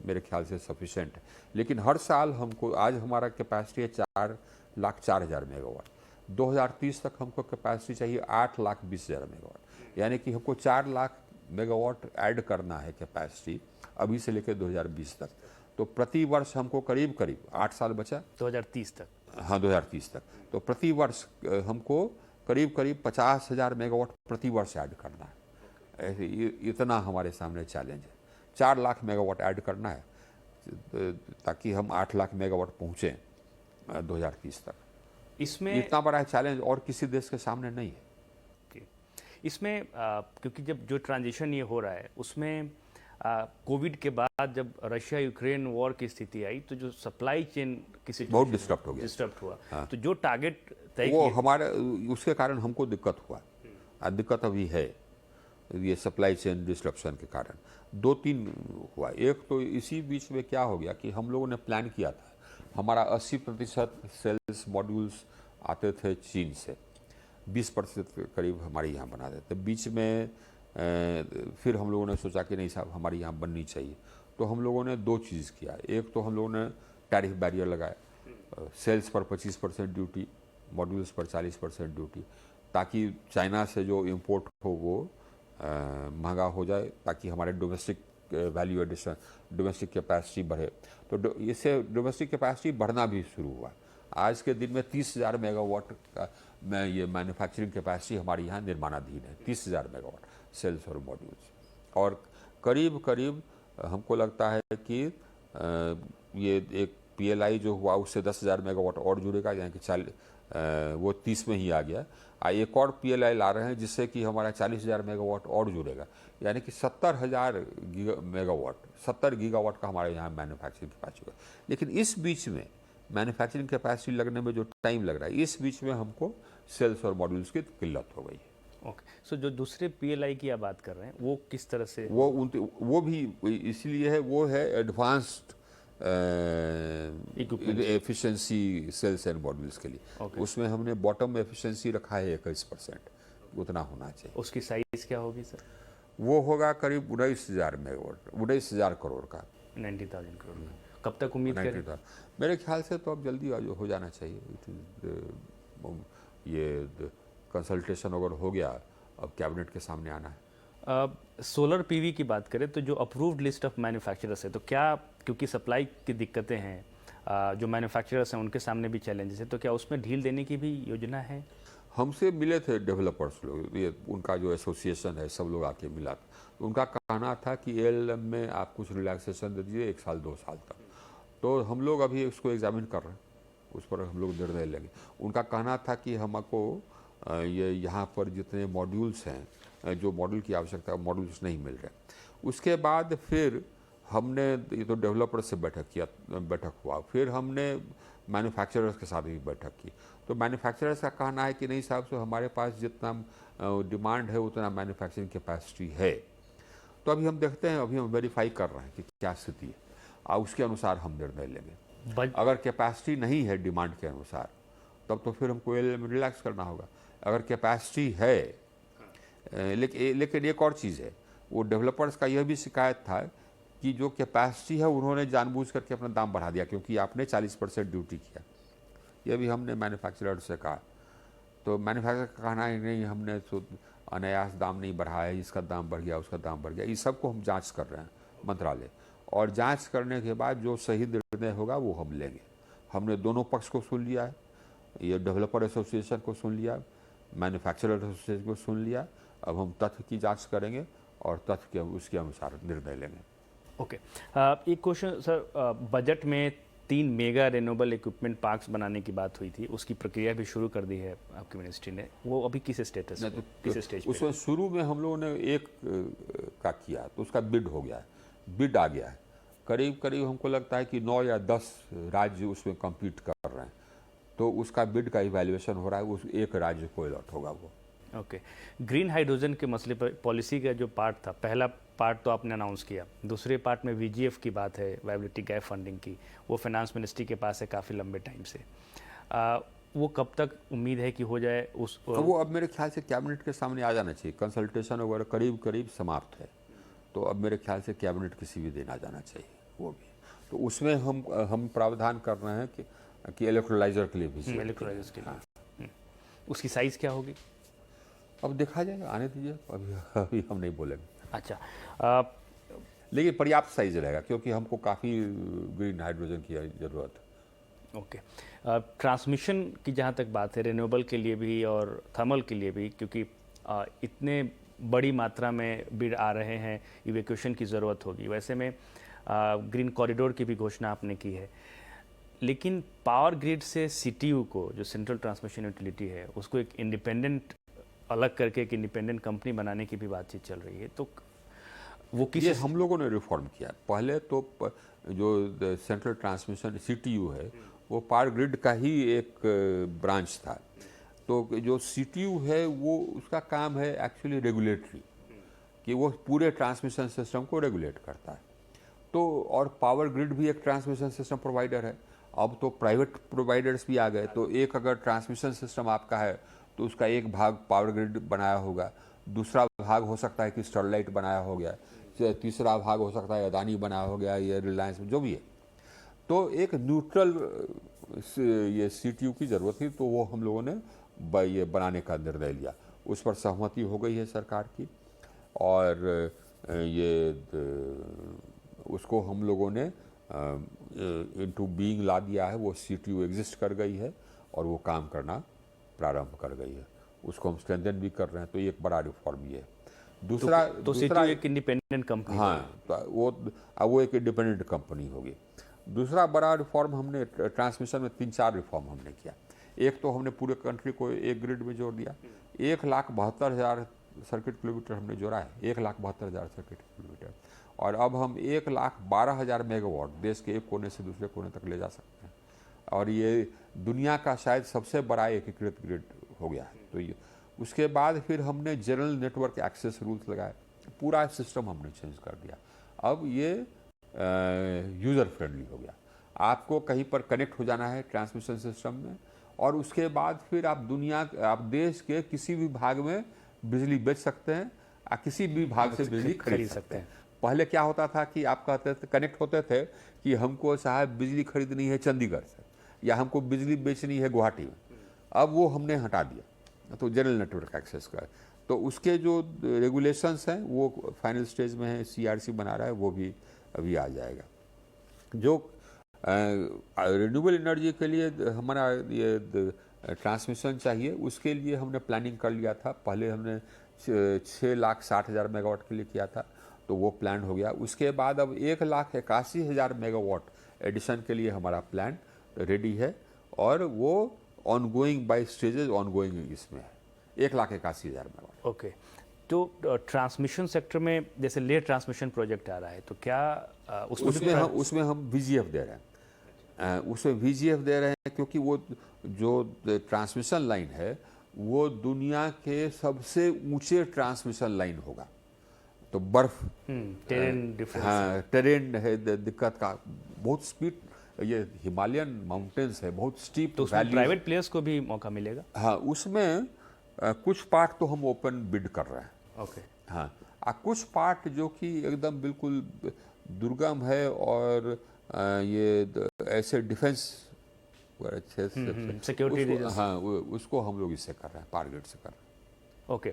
मेरे ख्याल से सफिशेंट है, लेकिन हर साल हमको, आज हमारा कैपेसिटी है 4,04,000 मेगावाट, 2030 तक हमको कैपेसिटी चाहिए 8,20,000 मेगावाट, यानी कि हमको 4 लाख मेगावाट ऐड करना है कैपेसिटी अभी से लेकर 2020 तक। तो प्रति वर्ष हमको करीब 8 साल बचा 2030 तक, हाँ 2030 तक, तो प्रति वर्ष हमको करीब 50,000 मेगावाट प्रति वर्ष ऐड करना है। ऐसे इतना हमारे सामने चैलेंज है, 4 लाख मेगावाट ऐड करना है ताकि हम 8 लाख मेगावाट पहुँचें 2030 तक। इसमें इतना बड़ा चैलेंज और किसी देश के सामने नहीं है। इसमें क्योंकि जब जो ट्रांजिशन ये हो रहा है उसमें कोविड के बाद जब रशिया यूक्रेन वॉर की स्थिति आई तो जो सप्लाई चेन किसी बहुत डिस्टर्ब हो गया, डिस्टर्ब हुआ। हाँ। तो जो टारगेट तय वो हमारे उसके कारण हमको दिक्कत हुआ। दिक्कत अभी है ये सप्लाई चेन डिस्ट्रप्शन के कारण। 2-3 हुआ। एक तो इसी बीच में क्या हो गया कि हम लोगों ने प्लान किया था, हमारा 80% सेल्स मॉड्यूल्स आते थे चीन से, 20% करीब हमारे यहाँ बनाते थे। बीच में फिर हम लोगों ने सोचा कि नहीं साहब हमारे यहाँ बननी चाहिए, तो हम लोगों ने 2 चीज़ किया। एक तो हम लोगों ने टैरिफ बैरियर लगाया, सेल्स पर 25% ड्यूटी, मॉड्यूल्स पर 40% ड्यूटी, ताकि चाइना से जो इंपोर्ट हो वो महंगा हो जाए, ताकि हमारे domestic value addition, domestic capacity बढ़े। तो इससे डोमेस्टिक कैपेसिटी बढ़ना भी शुरू हुआ। आज के दिन में 30,000 मेगावाट का ये मैन्युफैक्चरिंग कैपेसिटी हमारे यहाँ निर्माणाधीन है, 30,000 मेगावाट सेल्स और मॉड्यूल्स। और करीब करीब हमको लगता है कि ये एक PLI जो हुआ उससे 10,000 मेगावाट और जुड़ेगा, यानी कि वो 30 में ही आ गया। एक और PLI ला रहे हैं जिससे कि हमारा 40,000 मेगावाट और जुड़ेगा, यानी कि 70,000 मेगावाट, 70 गीगावाट का हमारे यहाँ मैन्युफैक्चरिंग कैपेसिटी है। लेकिन इस बीच में मैन्युफैक्चरिंग कैपेसिटी लगने में जो टाइम लग रहा है, इस बीच में हमको सेल्स और मॉड्यूल्स की किल्लत हो गई है। ओके, सो जो दूसरे PLI की आप बात कर रहे हैं वो किस तरह से? वो भी इसलिए है, वो है advanced efficiency cells and modules के लिए। उसमें हमने बॉटम एफिशिएंसी रखा है 21%, उतना होना चाहिए। उसकी साइज क्या होगी सर? वो होगा करीब 19,000 मेगावाट, 19,000 करोड़ का, 90,000 करोड़। कब तक उम्मीद करें? मेरे ख्याल से तो अब जल्दी हो जाना चाहिए। ये कंसल्टेशन अगर हो गया, अब कैबिनेट के सामने आना है। सोलर PV की बात करें तो जो अप्रूव्ड लिस्ट ऑफ मैन्युफैक्चरर्स है, तो क्या, क्योंकि सप्लाई की दिक्कतें हैं, जो मैन्युफैक्चरर्स हैं उनके सामने भी चैलेंजेस है, तो क्या उसमें ढील देने की भी योजना है? हमसे मिले थे डेवलपर्स लोग, ये उनका जो एसोसिएशन है, सब लोग आके मिला था। तो उनका कहना था कि ALMM में आप कुछ रिलैक्सेशन दे दीजिए 1 साल 2 साल तक। तो हम लोग अभी उसको एग्जामिन कर रहे हैं, उस पर हम लोग निर्णय लेंगे। उनका कहना था कि हमको ये यहाँ पर जितने मॉड्यूल्स हैं, जो मॉड्यूल की आवश्यकता है, मॉड्यूल्स नहीं मिल रहे। उसके बाद फिर हमने ये तो डेवलपर से बैठक हुआ, फिर हमने मैन्युफैक्चरर्स के साथ भी बैठक की। तो मैन्युफैक्चरर्स का कहना है कि नहीं साहब, सो हमारे पास जितना डिमांड है उतना मैन्युफैक्चरिंग कैपेसिटी है। तो अभी हम देखते हैं, अभी हम वेरीफाई कर रहे हैं कि क्या स्थिति है, और उसके अनुसार हम निर्णय लेंगे। अगर कैपेसिटी नहीं है डिमांड के अनुसार, तब तो फिर हमको रिलैक्स करना होगा। अगर कैपेसिटी है, लेकिन एक और चीज़ है, वो डेवलपर्स का यह भी शिकायत था कि जो कैपेसिटी है उन्होंने जानबूझ करके अपना दाम बढ़ा दिया, क्योंकि आपने 40% ड्यूटी किया। यह भी हमने मैन्युफैक्चरर से कहा, तो मैन्युफैक्चरर का कहना है नहीं, हमने तो अनायास दाम नहीं बढ़ाया, इसका दाम बढ़ गया, उसका दाम बढ़ गया। इस सब को हम जांच कर रहे हैं मंत्रालय, और जांच करने के बाद जो सही निर्णय होगा वो हम लेंगे। हमने दोनों पक्ष को सुन लिया है, ये डेवलपर एसोसिएशन को सुन लिया, मैन्युफैक्चरर एसोसिएशन को सुन लिया। अब हम तथ्य की जांच करेंगे और तथ्य के उसके अनुसार निर्णय लेंगे। ओके, एक क्वेश्चन सर, बजट में 3 मेगा रिन्यूएबल इक्विपमेंट पार्क्स बनाने की बात हुई थी, उसकी प्रक्रिया भी शुरू कर दी है आपकी मिनिस्ट्री ने, वो अभी किस स्टेटस पे, किस स्टेज पे? उसमें शुरू में हम लोगों ने एक का किया, तो उसका बिड हो गया है, बिड आ गया है। करीब करीब हमको लगता है कि 9 या 10 राज्य उसमें कम्पीट कर रहे हैं, तो उसका बिड का इवैल्यूएशन हो रहा है, उस एक राज्य को अलॉट होगा वो। ओके, ग्रीन हाइड्रोजन के मसले पर पॉलिसी का जो पार्ट था, पहला पार्ट तो आपने अनाउंस किया, दूसरे पार्ट में VGF की बात है, वायबिलिटी गैप फंडिंग की, वो फाइनेंस मिनिस्ट्री के पास है काफ़ी लंबे टाइम से। वो कब तक उम्मीद है कि हो जाए? तो वो अब मेरे ख्याल से कैबिनेट के सामने आ जाना चाहिए। कंसल्टेशन वगैरह करीब करीब समाप्त है, तो अब मेरे ख्याल से कैबिनेट किसी भी दिन आ जाना चाहिए वो भी। तो उसमें हम प्रावधान कर रहे हैं कि इलेक्ट्रोलाइजर के लिए भी, इलेक्ट्रोलाइजर के लिए उसकी साइज़ क्या होगी? अब देखा जाएगा, आने दीजिए, अभी हम नहीं बोलेंगे। अच्छा, लेकिन पर्याप्त साइज रहेगा, क्योंकि हमको काफ़ी ग्रीन हाइड्रोजन की ज़रूरत है। ओके, ट्रांसमिशन की जहाँ तक बात है, रिन्यूएबल के लिए भी और थर्मल के लिए भी, क्योंकि इतने बड़ी मात्रा में बिड आ रहे हैं, इवैक्यूएशन की ज़रूरत होगी। वैसे में ग्रीन कॉरिडोर की भी घोषणा आपने की है, लेकिन पावर ग्रिड से CTU को, जो सेंट्रल ट्रांसमिशन यूटिलिटी है, उसको एक इंडिपेंडेंट अलग करके एक इंडिपेंडेंट कंपनी बनाने की भी बातचीत चल रही है। तो वो किसी हम लोगों ने रिफॉर्म किया। पहले तो जो सेंट्रल ट्रांसमिशन CTU है, वो पावर ग्रिड का ही एक ब्रांच था। तो जो CTU है वो उसका काम है एक्चुअली रेगुलेटरी, कि वो पूरे ट्रांसमिशन सिस्टम को रेगुलेट करता है। तो और पावर ग्रिड भी एक ट्रांसमिशन सिस्टम प्रोवाइडर है। अब तो प्राइवेट प्रोवाइडर्स भी आ गए, तो एक अगर ट्रांसमिशन सिस्टम आपका है तो उसका एक भाग पावर ग्रिड बनाया होगा, दूसरा भाग हो सकता है कि स्टरलाइट बनाया हो गया, तीसरा भाग हो सकता है अदानी बनाया हो गया या रिलायंस, जो भी है। तो एक न्यूट्रल ये CTU की ज़रूरत थी, तो वो हम लोगों ने ये बनाने का निर्णय लिया। उस पर सहमति हो गई है सरकार की, और ये उसको हम लोगों ने इनटू बीइंग ला दिया है। वो CTU एग्जिस्ट कर गई है और वो काम करना प्रारंभ कर गई है। उसको हम स्ट्रेंथन भी कर रहे हैं, तो ये एक बड़ा रिफॉर्म ये है। दूसरा CTU एक इंडिपेंडेंट कंपनी, हाँ, तो वो एक इंडिपेंडेंट कंपनी होगी। दूसरा बड़ा रिफॉर्म हमने ट्रांसमिशन में 3-4 रिफॉर्म हमने किया। एक तो हमने पूरे कंट्री को एक ग्रिड में जोड़ दिया। 1,72,000 सर्किट किलोमीटर हमने जोड़ा है, 1,72,000 सर्किट किलोमीटर। और अब हम 1,12,000 मेगावाट देश के एक कोने से दूसरे कोने तक ले जा सकते हैं, और ये दुनिया का शायद सबसे बड़ा एकीकृत ग्रिड हो गया है। तो ये उसके बाद फिर हमने जनरल नेटवर्क एक्सेस रूल्स लगाए, पूरा सिस्टम हमने चेंज कर दिया। अब ये यूज़र फ्रेंडली हो गया। आपको कहीं पर कनेक्ट हो जाना है ट्रांसमिशन सिस्टम में, और उसके बाद फिर आप देश के किसी भी भाग में बिजली बेच सकते हैं, किसी भी भाग से बिजली खरीद सकते हैं। पहले क्या होता था कि आप कहते थे, कनेक्ट होते थे कि हमको साहब बिजली खरीदनी है चंडीगढ़ से, या हमको बिजली बेचनी है गुवाहाटी में। अब वो हमने हटा दिया, तो जनरल नेटवर्क एक्सेस का। तो उसके जो रेगुलेशंस हैं वो फाइनल स्टेज में है, CRC बना रहा है, वो भी अभी आ जाएगा। जो रिन्यूएबल एनर्जी के लिए हमारा ये ट्रांसमिशन चाहिए, उसके लिए हमने प्लानिंग कर लिया था। पहले हमने 6,60,000 मेगावाट के लिए किया था, तो वो प्लान हो गया। उसके बाद अब 1,81,000 मेगावाट एडिशन के लिए हमारा प्लान रेडी है, और वो ऑनगोइंग बाय स्टेजेस ऑनगोइंग इसमें है, 1,81,000 मेगावाट। ओके, तो ट्रांसमिशन सेक्टर में जैसे ले ट्रांसमिशन प्रोजेक्ट आ रहा है, तो क्या उसमें हम VGF दे रहे हैं। उसमें VGF दे रहे हैं क्योंकि वो जो ट्रांसमिशन लाइन है वो दुनिया के सबसे ऊंचे ट्रांसमिशन लाइन होगा। तो बर्फ, टेरेन डिफरेंस, हाँ, टेरेन है दिक्कत का, बहुत स्पीड, ये हिमालयन माउंटेन्स है, बहुत स्टीप। तो उसमें प्राइवेट प्लेयर्स को भी मौका मिलेगा? हाँ, उसमें कुछ पार्ट तो हम ओपन बिड कर रहे हैं। ओके, हाँ, कुछ पार्ट जो कि एकदम बिल्कुल दुर्गम है, और ये ऐसे डिफेंस अच्छे से सिक्योरिटी रीजन, हाँ, उसको हम लोग इससे कर रहे हैं, पार ग्रिड से कर रहे हैं। ओके,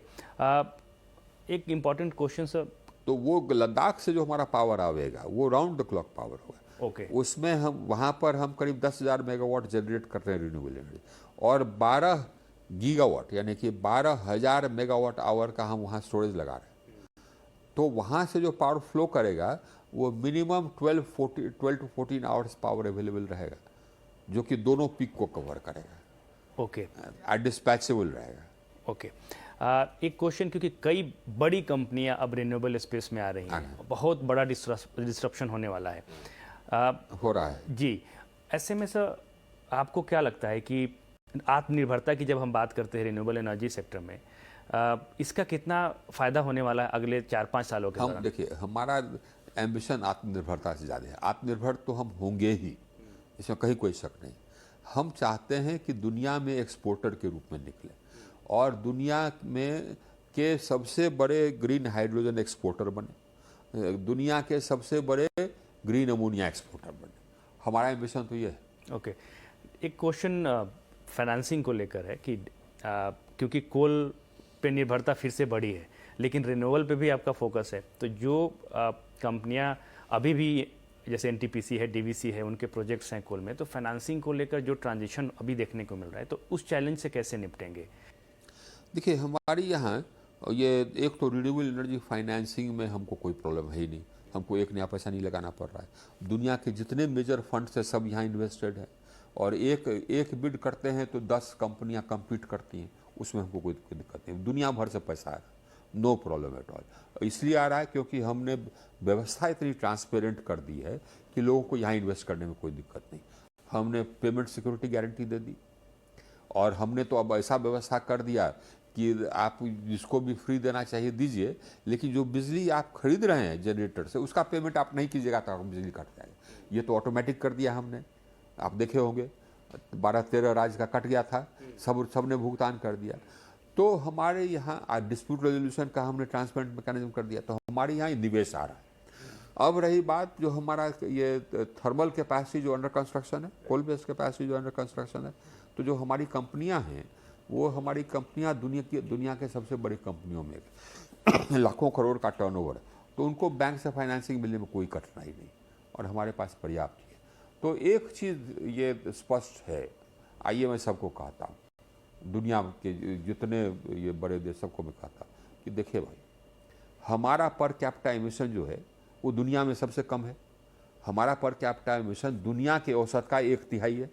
एक इम्पॉर्टेंट क्वेश्चन सर, तो वो लद्दाख से जो हमारा पावर आवेगा वो राउंड द क्लॉक पावर होगा। ओके, उसमें हम वहाँ पर हम करीब 10,000 मेगावाट जनरेट करते हैं रिन्यूएबल एनर्जी, और 12 गीगावाट यानी कि 12,000 मेगावाट आवर का हम वहाँ स्टोरेज लगा रहे हैं। तो वहाँ से जो पावर फ्लो करेगा वो minimum 12 to 14 hours power available रहेगा, जो कि दोनों पीक को कवर करेगा। ओके, डिस्पैचेबल रहेगा। ओके, एक क्वेश्चन, क्योंकि कई बड़ी कंपनियां अब रिन्यूएबल स्पेस में आ रही हैं, बहुत बड़ा डिस्ट्रप्शन होने वाला है, हो रहा है जी। ऐसे में सर आपको क्या लगता है कि आत्मनिर्भरता की जब हम बात करते हैं रिन्यूएबल एनर्जी सेक्टर में, इसका कितना फ़ायदा होने वाला है अगले 4-5 सालों के दौरान? देखिए, हमारा एम्बिशन आत्मनिर्भरता से ज़्यादा है। आत्मनिर्भर तो हम होंगे ही, इसमें कहीं कोई शक नहीं। हम चाहते हैं कि दुनिया में एक्सपोर्टर के रूप में निकले, और दुनिया में के सबसे बड़े ग्रीन हाइड्रोजन एक्सपोर्टर बने, दुनिया के सबसे बड़े ग्रीन अमोनिया एक्सपोर्टर बने। हमारा एम्बिशन तो ये है। ओके, एक क्वेश्चन फाइनेंसिंग को लेकर है कि क्योंकि कोल पे निर्भरता फिर से बढ़ी है, लेकिन रिन्यूएबल पे भी आपका फोकस है, तो जो कंपनियां अभी भी जैसे NTPC है, DVC है, उनके प्रोजेक्ट्स हैं कोल में, तो फाइनेंसिंग को लेकर जो ट्रांजिशन अभी देखने को मिल रहा है, तो उस चैलेंज से कैसे निपटेंगे? देखिए, हमारी यहाँ ये एक तो रिन्यूएबल एनर्जी फाइनेंसिंग में हमको कोई प्रॉब्लम है ही नहीं, हमको एक नया पैसा नहीं लगाना पड़ रहा है। दुनिया के जितने मेजर फंड्स हैं सब यहाँ इन्वेस्टेड है, और एक बिड करते हैं तो 10 कंपनियां कम्पीट करती हैं, उसमें हमको कोई दिक्कत नहीं। दुनिया भर से पैसा आ रहा है, नो प्रॉब्लम एट ऑल। इसलिए आ रहा है क्योंकि हमने व्यवस्था इतनी ट्रांसपेरेंट कर दी है कि लोगों को यहाँ इन्वेस्ट करने में कोई दिक्कत नहीं। हमने पेमेंट सिक्योरिटी गारंटी दे दी, और हमने तो अब ऐसा व्यवस्था कर दिया कि आप जिसको भी फ्री देना चाहिए दीजिए, लेकिन जो बिजली आप खरीद रहे हैं जनरेटर से उसका पेमेंट आप नहीं कीजिएगा तो आपको बिजली कट जाएगा। ये तो ऑटोमेटिक कर दिया हमने, आप देखे होंगे 12-13 राज्य का कट गया था, सबने भुगतान कर दिया। तो हमारे यहाँ डिस्प्यूट रेजोल्यूशन का हमने ट्रांसपेरेंट मैकेनिज्म कर दिया, तो हमारे यहाँ निवेश आ रहा है। अब रही बात जो हमारा ये थर्मल कैपेसिटी जो अंडर कंस्ट्रक्शन है, कोल बेस्ड कैपेसिटी जो अंडर कंस्ट्रक्शन है, तो जो हमारी कंपनियां हैं वो हमारी कंपनियां दुनिया के सबसे बड़ी कंपनियों में लाखों करोड़ का टर्नओवर है, तो उनको बैंक से फाइनेंसिंग मिलने में कोई कठिनाई नहीं और हमारे पास पर्याप्त है। तो एक चीज़ ये स्पष्ट है, आइए मैं सबको कहता हूँ, दुनिया के जितने ये बड़े देश सबको मैं कहता हूँ कि देखिए भाई, हमारा पर कैपिटा एमिशन जो है वो दुनिया में सबसे कम है। हमारा पर कैपिटा एमिशन दुनिया के औसत का 1/3 है।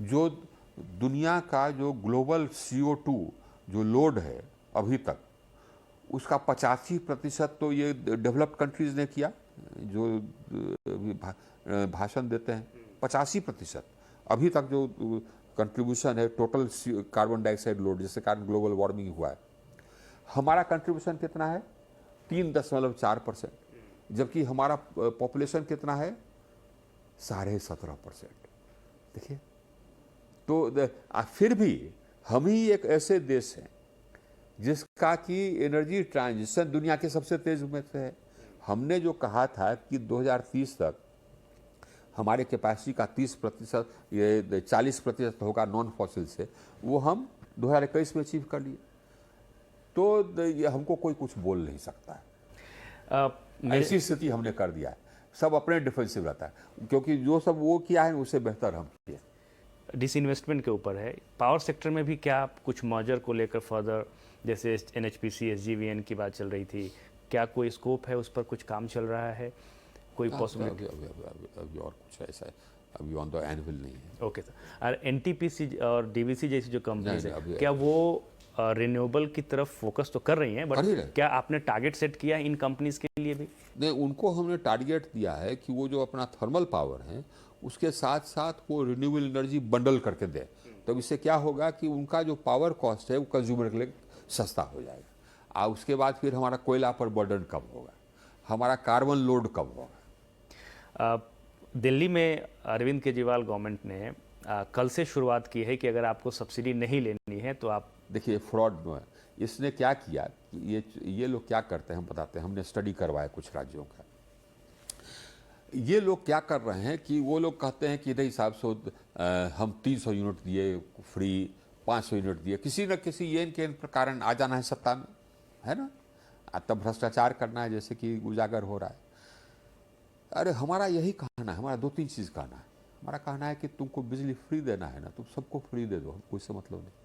जो दुनिया का जो ग्लोबल CO2 जो लोड है अभी तक, उसका 85% तो ये डेवलप्ड कंट्रीज ने किया, जो भाषण देते हैं 85% अभी तक जो कंट्रीब्यूशन है टोटल कार्बन डाइऑक्साइड लोड, जिसके कारण ग्लोबल वार्मिंग हुआ है। हमारा कंट्रीब्यूशन कितना है? 3.4%, जबकि हमारा पॉपुलेशन कितना है? 17.5%। देखिए, तो फिर भी हम ही एक ऐसे देश हैं जिसका कि एनर्जी ट्रांजिशन दुनिया के सबसे तेज में से है। हमने जो कहा था कि 2030 तक हमारे कैपेसिटी का 30%, ये 40% होगा नॉन फॉसिल से, वो हम 2021 में अचीव कर लिए। तो ये हमको कोई कुछ बोल नहीं सकता है। ऐसी स्थिति हमने कर दिया है। सब अपने डिफेंसिव रहता है, क्योंकि जो सब वो किया है उससे बेहतर हम किए। डिसइन्वेस्टमेंट के ऊपर है, पावर सेक्टर में भी क्या कुछ मर्जर को लेकर फर्दर, जैसे NHPC SGVN की बात चल रही थी, क्या कोई स्कोप है, उस पर कुछ काम चल रहा है, कोई पॉसिबिलिटी? अभी और कुछ ऐसा है, अभी ऑन द एनविल नहीं है। Okay sir. और NTPC और DVC जैसी जो कंपनीज है, क्या वो रिन्यूएबल की तरफ फोकस तो कर रही हैं, बट क्या आपने टारगेट सेट किया है इन कंपनीज के लिए भी? नहीं, उनको हमने टारगेट दिया है कि वो जो अपना थर्मल पावर है उसके साथ साथ वो रिन्यूएबल एनर्जी बंडल करके दे। तो इससे क्या होगा कि उनका जो पावर कॉस्ट है वो कंज्यूमर के लिए सस्ता हो जाएगा। और उसके बाद फिर हमारा कोयला पर बर्डन कम होगा, हमारा कार्बन लोड कम होगा। दिल्ली में अरविंद केजरीवाल गवर्नमेंट ने कल से शुरुआत की है कि अगर आपको सब्सिडी नहीं लेनी है तो आप, देखिए फ्रॉड में इसने क्या किया, ये लोग क्या करते हैं हम बताते हैं, हमने स्टडी करवाया कुछ राज्यों का। ये लोग क्या कर रहे हैं कि वो लोग कहते हैं कि नहीं साहब, हम 300 यूनिट दिए फ्री, 500 यूनिट दिए, किसी न किसी ये के कारण आ जाना है सत्ता में, है ना, तब भ्रष्टाचार करना है, जैसे कि उजागर हो रहा है। अरे हमारा यही कहना है, हमारा 2-3 चीज़ कहना है। हमारा कहना है कि तुमको बिजली फ्री देना है ना, तुम सबको फ्री दे दो, कोई से मतलब नहीं।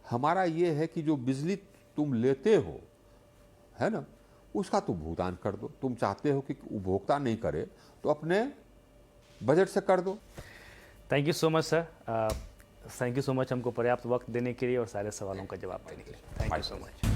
हमारा ये है कि जो बिजली तुम लेते हो, है ना, उसका तुम भुगतान कर दो। तुम चाहते हो कि उपभोक्ता नहीं करे तो अपने बजट से कर दो। Thank you so much sir, thank you so much हमको पर्याप्त वक्त देने के लिए और सारे सवालों का जवाब देने के लिए। Thank you so much.